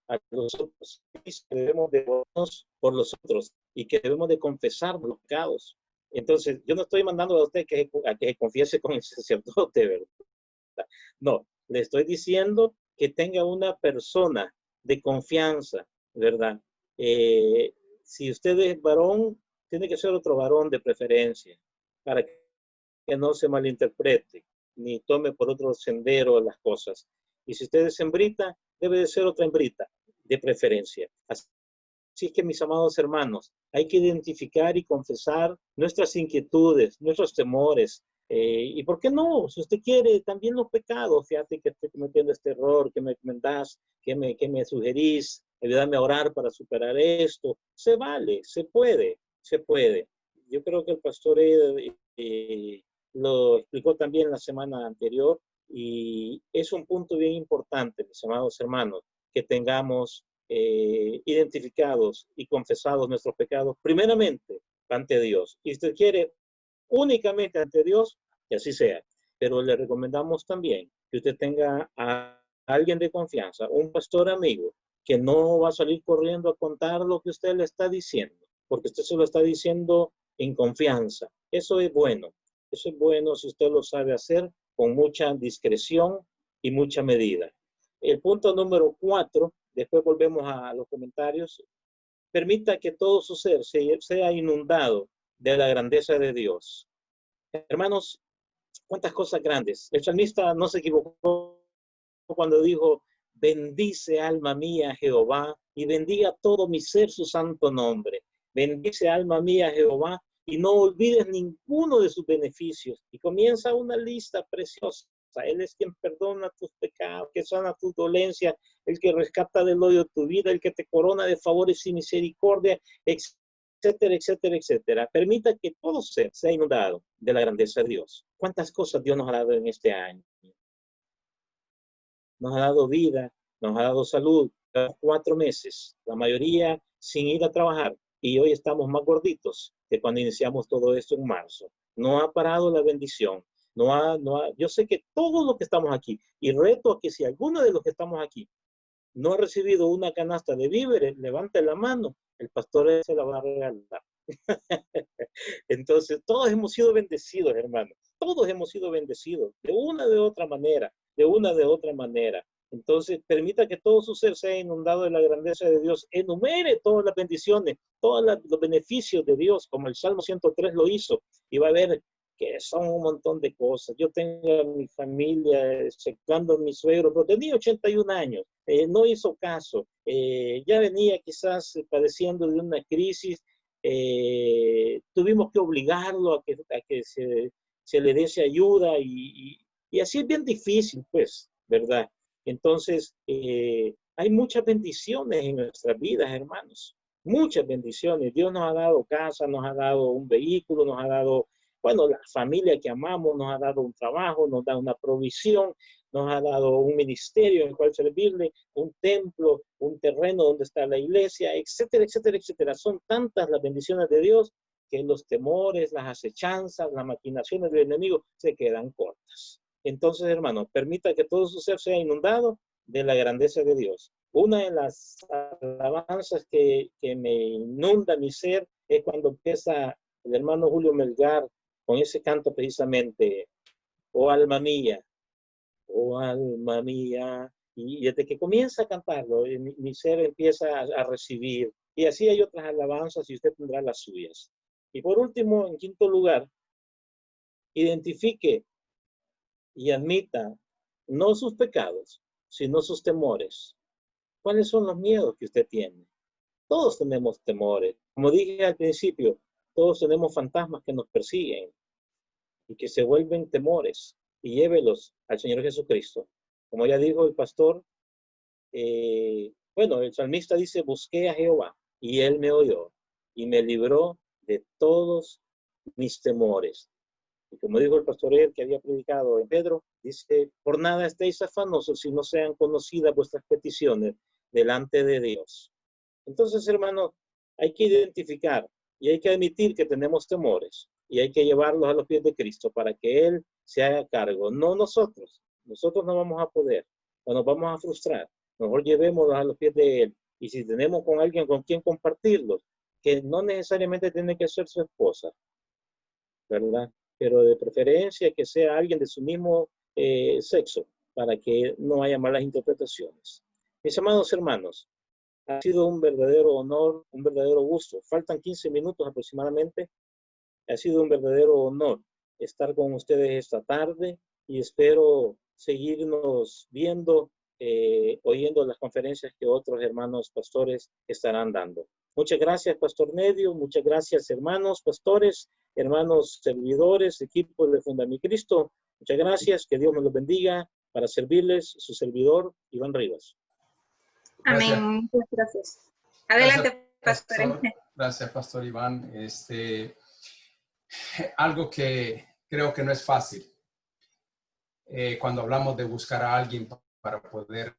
a los otros, que debemos de orarnos por los otros y que debemos de confesar los pecados. Entonces, yo no estoy mandando a usted a que confiese con el sacerdote, ¿verdad? No, le estoy diciendo que tenga una persona de confianza, ¿verdad? Si usted es varón, tiene que ser otro varón de preferencia, para que no se malinterprete, ni tome por otro sendero las cosas. Y si usted es hembrita, debe de ser otra hembrita, de preferencia. Así que, mis amados hermanos, hay que identificar y confesar nuestras inquietudes, nuestros temores. Y por qué no, si usted quiere, también los pecados. Fíjate que estoy cometiendo este error, que me recomendás, que me sugerís, ayúdame a orar para superar esto. Se vale, se puede, se puede. Yo creo que el pastor lo explicó también la semana anterior y es un punto bien importante, mis amados hermanos, que tengamos identificados y confesados nuestros pecados, primeramente ante Dios. Y si usted quiere únicamente ante Dios, que así sea. Pero le recomendamos también que usted tenga a alguien de confianza, un pastor amigo, que no va a salir corriendo a contar lo que usted le está diciendo, porque usted se lo está diciendo en confianza. Eso es bueno. Eso es bueno si usted lo sabe hacer con mucha discreción y mucha medida. El punto número 4, después volvemos a los comentarios, permita que todo su ser sea inundado de la grandeza de Dios. Hermanos, cuántas cosas grandes. El salmista no se equivocó cuando dijo, bendice alma mía Jehová y bendiga todo mi ser su santo nombre. Bendice alma mía Jehová y no olvides ninguno de sus beneficios. Y comienza una lista preciosa. Él es quien perdona tus pecados, que sana tus dolencias, el que rescata del hoyo de tu vida, el que te corona de favores y misericordia, etcétera, etcétera, etcétera. Permita que todo sea inundado de la grandeza de Dios. ¿Cuántas cosas Dios nos ha dado en este año? Nos ha dado vida, nos ha dado salud, 4 meses, la mayoría sin ir a trabajar, y hoy estamos más gorditos que cuando iniciamos todo esto en marzo. No ha parado la bendición. Yo sé que todos los que estamos aquí, y reto a que si alguno de los que estamos aquí no ha recibido una canasta de víveres, levante la mano, el pastor se la va a regalar. Entonces, todos hemos sido bendecidos, hermanos. Todos hemos sido bendecidos, de una de otra manera, de una de otra manera. Entonces, permita que todo su ser sea inundado de la grandeza de Dios. Enumere todas las bendiciones, todos los beneficios de Dios, como el Salmo 103 lo hizo. Y va a ver que son un montón de cosas. Yo tengo a mi familia, exceptuando a mi suegro, pero tenía 81 años, no hizo caso. Ya venía quizás padeciendo de una crisis. Tuvimos que obligarlo a que se le diese ayuda y así es bien difícil, pues, ¿verdad? Entonces, hay muchas bendiciones en nuestras vidas, hermanos, muchas bendiciones. Dios nos ha dado casa, nos ha dado un vehículo, nos ha dado, bueno, la familia que amamos, nos ha dado un trabajo, nos da una provisión, nos ha dado un ministerio en el cual servirle, un templo, un terreno donde está la iglesia, etcétera, etcétera, etcétera. Son tantas las bendiciones de Dios que los temores, las acechanzas, las maquinaciones del enemigo se quedan cortas. entonces, hermano, permita que todo su ser sea inundado de la grandeza de Dios. Una de las alabanzas que me inunda mi ser es cuando empieza el hermano Julio Melgar con ese canto precisamente, oh alma mía, y desde que comienza a cantarlo, mi ser empieza a recibir, y así hay otras alabanzas y usted tendrá las suyas. Y por último, en quinto lugar, identifique y admita no sus pecados, sino sus temores. ¿Cuáles son los miedos que usted tiene? Todos tenemos temores. Como dije al principio, todos tenemos fantasmas que nos persiguen y que se vuelven temores. Y llévelos al Señor Jesucristo. Como ya dijo el pastor, bueno, el salmista dice, busqué a Jehová y él me oyó y me libró de todos mis temores. Y como dijo el pastor Ed, que había predicado en Pedro, dice, por nada estéis afanosos si no sean conocidas vuestras peticiones delante de Dios. Entonces, hermano, hay que identificar y hay que admitir que tenemos temores y hay que llevarlos a los pies de Cristo para que Él se haga cargo, no nosotros. Nosotros no vamos a poder, o nos vamos a frustrar. Mejor llevémoslos a los pies de Él. Y si tenemos con alguien con quien compartirlos, que no necesariamente tiene que ser su esposa, ¿verdad? Pero de preferencia que sea alguien de su mismo sexo, para que no haya malas interpretaciones. Mis amados hermanos, ha sido un verdadero honor, un verdadero gusto. Faltan 15 minutos aproximadamente. Ha sido un verdadero honor estar con ustedes esta tarde y espero seguirnos viendo, oyendo las conferencias que otros hermanos pastores estarán dando. Muchas gracias, Pastor Nedio. Muchas gracias, hermanos pastores, hermanos servidores, equipo de Fundamicristo. Muchas gracias. Que Dios me los bendiga. Para servirles, su servidor, Iván Rivas. Amén. Muchas gracias. Adelante, pastor. Gracias, Pastor Iván. Algo que creo que no es fácil cuando hablamos de buscar a alguien para poder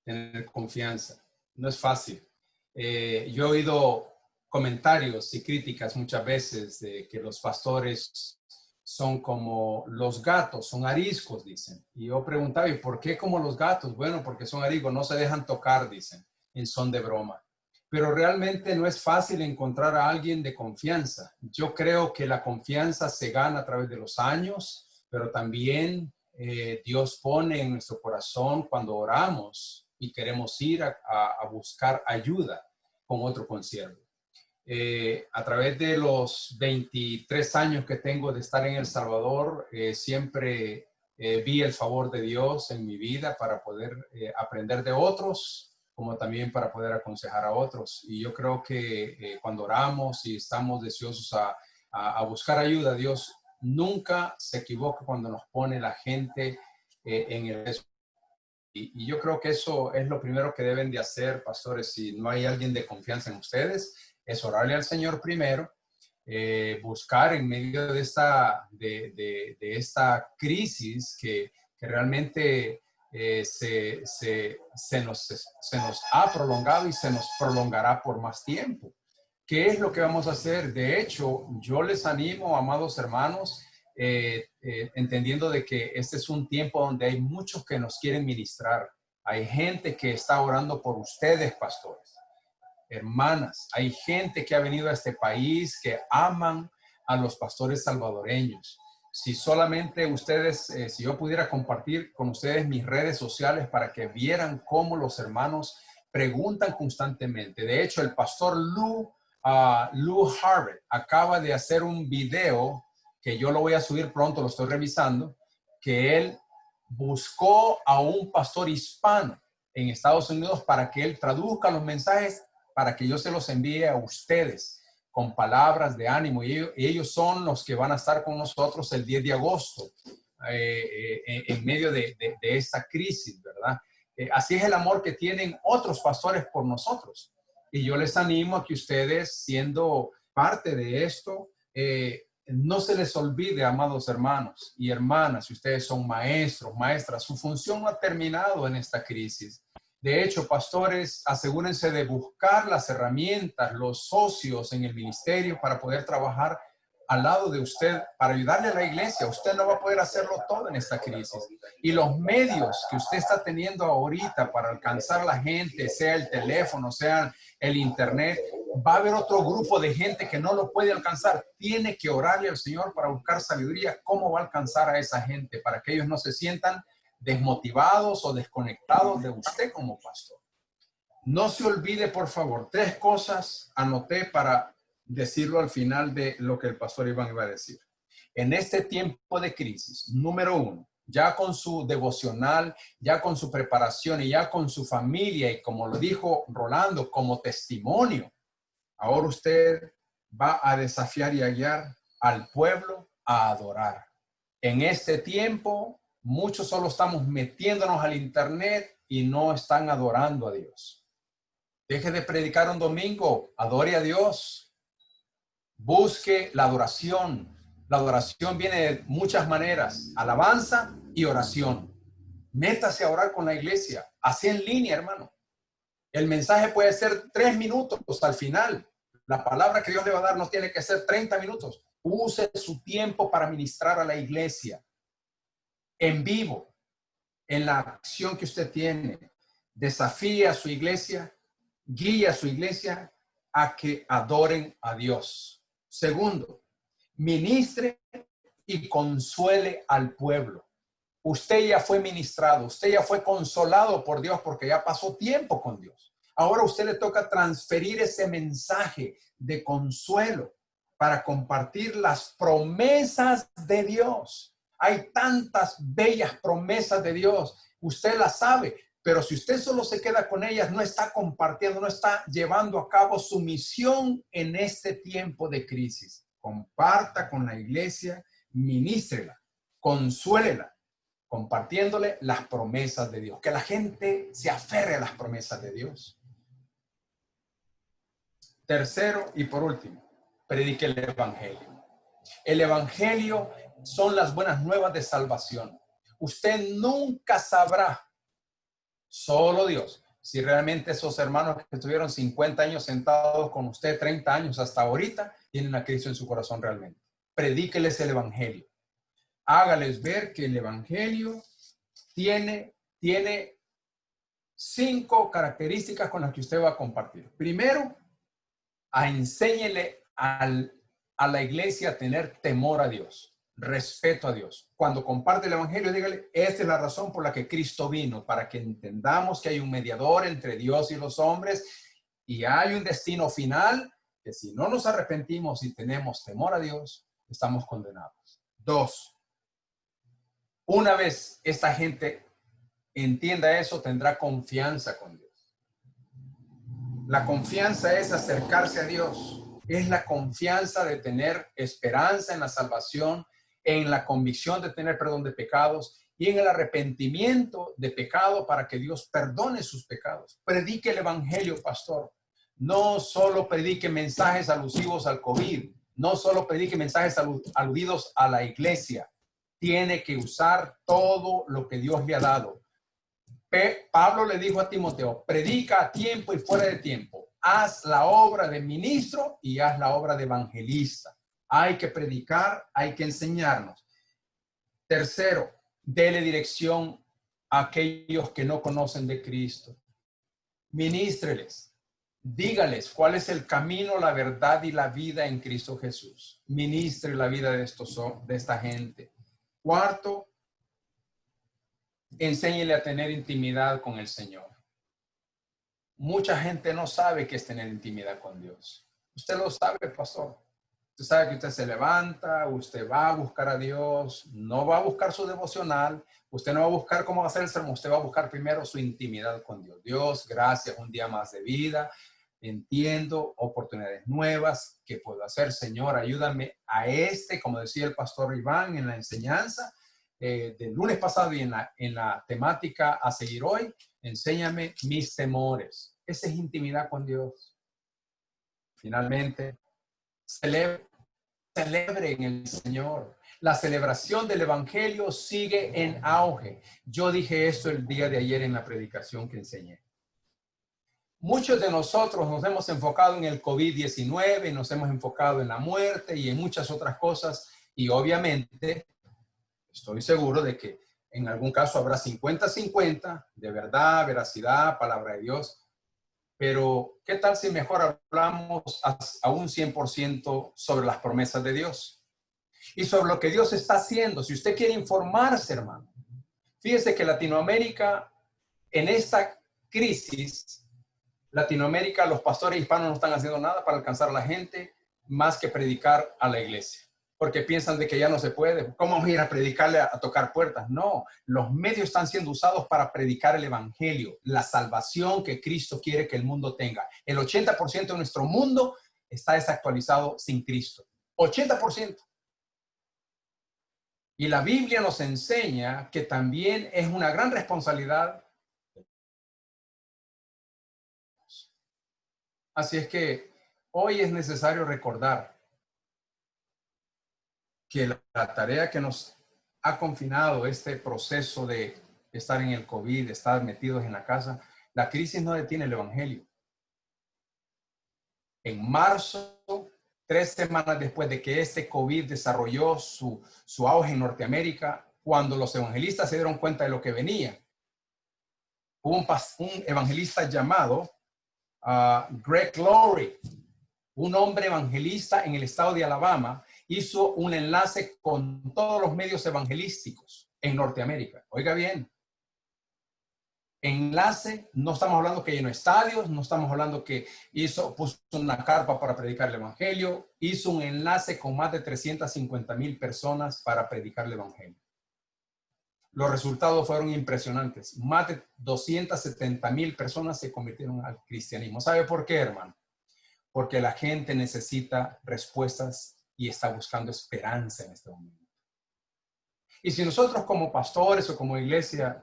tener confianza. No es fácil. Yo he oído comentarios y críticas muchas veces de que los pastores son como los gatos, son ariscos, dicen. Y yo preguntaba, ¿y por qué como los gatos? Bueno, porque son ariscos, no se dejan tocar, dicen, en son de broma. Pero realmente no es fácil encontrar a alguien de confianza. Yo creo que la confianza se gana a través de los años, pero también Dios pone en nuestro corazón cuando oramos y queremos ir a buscar ayuda con otro consiervo. A través de los 23 años que tengo de estar en El Salvador, siempre vi el favor de Dios en mi vida para poder aprender de otros, como también para poder aconsejar a otros. Y yo creo que cuando oramos y estamos deseosos a buscar ayuda, Dios nunca se equivoca cuando nos pone la gente en el... Y yo creo que eso es lo primero que deben de hacer, pastores, si no hay alguien de confianza en ustedes, es orarle al Señor primero, buscar en medio de esta crisis que realmente se nos ha prolongado y se nos prolongará por más tiempo. ¿Qué es lo que vamos a hacer? De hecho, yo les animo, amados hermanos, entendiendo de que este es un tiempo donde hay muchos que nos quieren ministrar. Hay gente que está orando por ustedes, pastores. Hermanas, hay gente que ha venido a este país que aman a los pastores salvadoreños. Si solamente ustedes, si yo pudiera compartir con ustedes mis redes sociales para que vieran cómo los hermanos preguntan constantemente. De hecho, el pastor Lou Harvard acaba de hacer un video que yo lo voy a subir pronto, lo estoy revisando, que él buscó a un pastor hispano en Estados Unidos para que él traduzca los mensajes para que yo se los envíe a ustedes con palabras de ánimo. Y ellos son los que van a estar con nosotros el 10 de agosto en medio de esta crisis, ¿verdad? Así es el amor que tienen otros pastores por nosotros. Y yo les animo a que ustedes, siendo parte de esto, no se les olvide, amados hermanos y hermanas, si ustedes son maestros, maestras, su función no ha terminado en esta crisis. De hecho, pastores, asegúrense de buscar las herramientas, los socios en el ministerio para poder trabajar al lado de usted para ayudarle a la iglesia. Usted no va a poder hacerlo todo en esta crisis. Y los medios que usted está teniendo ahorita para alcanzar a la gente, sea el teléfono, sea el internet, va a haber otro grupo de gente que no lo puede alcanzar. Tiene que orarle al Señor para buscar sabiduría. ¿Cómo va a alcanzar a esa gente? Para que ellos no se sientan desmotivados o desconectados de usted como pastor. No se olvide, por favor, 3 cosas anoté para decirlo al final de lo que el pastor Iván iba a decir. En este tiempo de crisis, número 1, ya con su devocional, ya con su preparación y ya con su familia, y como lo dijo Rolando, como testimonio, ahora usted va a desafiar y a guiar al pueblo a adorar. En este tiempo, muchos solo estamos metiéndonos al internet y no están adorando a Dios. Deje de predicar un domingo, adore a Dios. Busque la adoración. La adoración viene de muchas maneras, alabanza y oración. Métase a orar con la iglesia, así en línea, hermano. El mensaje puede ser 3 minutos al final. La palabra que Dios le va a dar no tiene que ser 30 minutos. Use su tiempo para ministrar a la iglesia. En vivo, en la acción que usted tiene. Desafíe a su iglesia, guíe a su iglesia a que adoren a Dios. Segundo, ministre y consuele al pueblo. Usted ya fue ministrado, usted ya fue consolado por Dios porque ya pasó tiempo con Dios. Ahora a usted le toca transferir ese mensaje de consuelo para compartir las promesas de Dios. Hay tantas bellas promesas de Dios, usted las sabe, pero si usted solo se queda con ellas, no está compartiendo, no está llevando a cabo su misión en este tiempo de crisis. Comparta con la iglesia, ministrela, consuélela, compartiéndole las promesas de Dios. Que la gente se aferre a las promesas de Dios. Tercero y por último, predique el evangelio. El evangelio son las buenas nuevas de salvación. Usted nunca sabrá, solo Dios, si realmente esos hermanos que estuvieron 50 años sentados con usted, 30 años hasta ahorita, tienen a Cristo en su corazón realmente. Predíqueles el evangelio. Hágales ver que el evangelio tiene 5 características con las que usted va a compartir. Primero, enséñele a la iglesia a tener temor a Dios, respeto a Dios. Cuando comparte el evangelio, dígale, esta es la razón por la que Cristo vino, para que entendamos que hay un mediador entre Dios y los hombres y hay un destino final, que si no nos arrepentimos y tenemos temor a Dios, estamos condenados. 2, una vez esta gente entienda eso, tendrá confianza con Dios. La confianza es acercarse a Dios. Es la confianza de tener esperanza en la salvación, en la convicción de tener perdón de pecados y en el arrepentimiento de pecado para que Dios perdone sus pecados. Predique el evangelio, pastor. No solo predique mensajes alusivos al COVID. No solo predique mensajes aludidos a la iglesia. Tiene que usar todo lo que Dios le ha dado. Pablo le dijo a Timoteo, predica a tiempo y fuera de tiempo. Haz la obra de ministro y haz la obra de evangelista. Hay que predicar, hay que enseñarnos. Tercero, dele dirección a aquellos que no conocen de Cristo. Ministreles, dígales cuál es el camino, la verdad y la vida en Cristo Jesús. Ministre la vida de esta gente. Cuarto, enséñele a tener intimidad con el Señor. Mucha gente no sabe qué es tener intimidad con Dios. Usted lo sabe, pastor. Usted sabe que usted se levanta, usted va a buscar a Dios, no va a buscar su devocional, usted no va a buscar cómo hacer el sermón, usted va a buscar primero su intimidad con Dios. Dios, gracias, un día más de vida. Entiendo oportunidades nuevas que puedo hacer. Señor, ayúdame a como decía el pastor Iván en la enseñanza del lunes pasado y en la temática a seguir hoy, enséñame mis temores. Esa es intimidad con Dios. Finalmente, celebre en el Señor. La celebración del evangelio sigue en auge. Yo dije esto el día de ayer en la predicación que enseñé. muchos de nosotros nos hemos enfocado en el COVID-19, nos hemos enfocado en la muerte y en muchas otras cosas. Y obviamente, estoy seguro de que en algún caso habrá 50-50 de verdad, veracidad, palabra de Dios. Pero, ¿qué tal si mejor hablamos a un 100% sobre las promesas de Dios? Y sobre lo que Dios está haciendo. Si usted quiere informarse, hermano. Fíjese que Latinoamérica, en esta crisis, Latinoamérica, los pastores hispanos no están haciendo nada para alcanzar a la gente más que predicar a la iglesia. Porque piensan de que ya no se puede. ¿Cómo vamos a ir a predicarle a tocar puertas? No, los medios están siendo usados para predicar el evangelio, la salvación que Cristo quiere que el mundo tenga. El 80% de nuestro mundo está desactualizado sin Cristo. 80%. Y la Biblia nos enseña que también es una gran responsabilidad. Así es que hoy es necesario recordar que la tarea que nos ha confinado este proceso de estar en el COVID, de estar metidos en la casa, la crisis no detiene el evangelio. En marzo, 3 semanas después de que este COVID desarrolló su auge en Norteamérica, cuando los evangelistas se dieron cuenta de lo que venía, hubo un evangelista llamado Greg Laurie, un hombre evangelista en el estado de Alabama, hizo un enlace con todos los medios evangelísticos en Norteamérica. Oiga bien, enlace, no estamos hablando que llenó estadios, no estamos hablando que puso una carpa para predicar el evangelio, hizo un enlace con más de 350,000 personas para predicar el evangelio. Los resultados fueron impresionantes. Más de 270,000 personas se convirtieron al cristianismo. ¿Sabe por qué, hermano? Porque la gente necesita respuestas y está buscando esperanza en este momento. Y si nosotros como pastores o como iglesia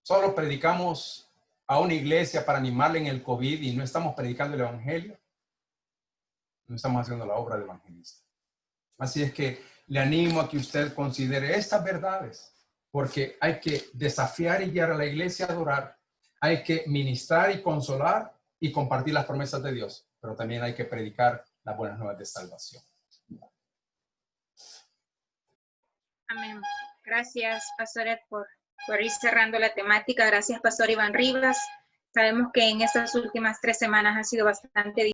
solo predicamos a una iglesia para animarle en el COVID y no estamos predicando el evangelio, no estamos haciendo la obra del evangelista. Así es que le animo a que usted considere estas verdades, porque hay que desafiar y guiar a la iglesia a adorar, hay que ministrar y consolar y compartir las promesas de Dios, pero también hay que predicar las buenas nuevas de salvación. Amén. Gracias, Pastoret, por ir cerrando la temática. Gracias, Pastor Iván Rivas. Sabemos que en estas últimas 3 semanas ha sido bastante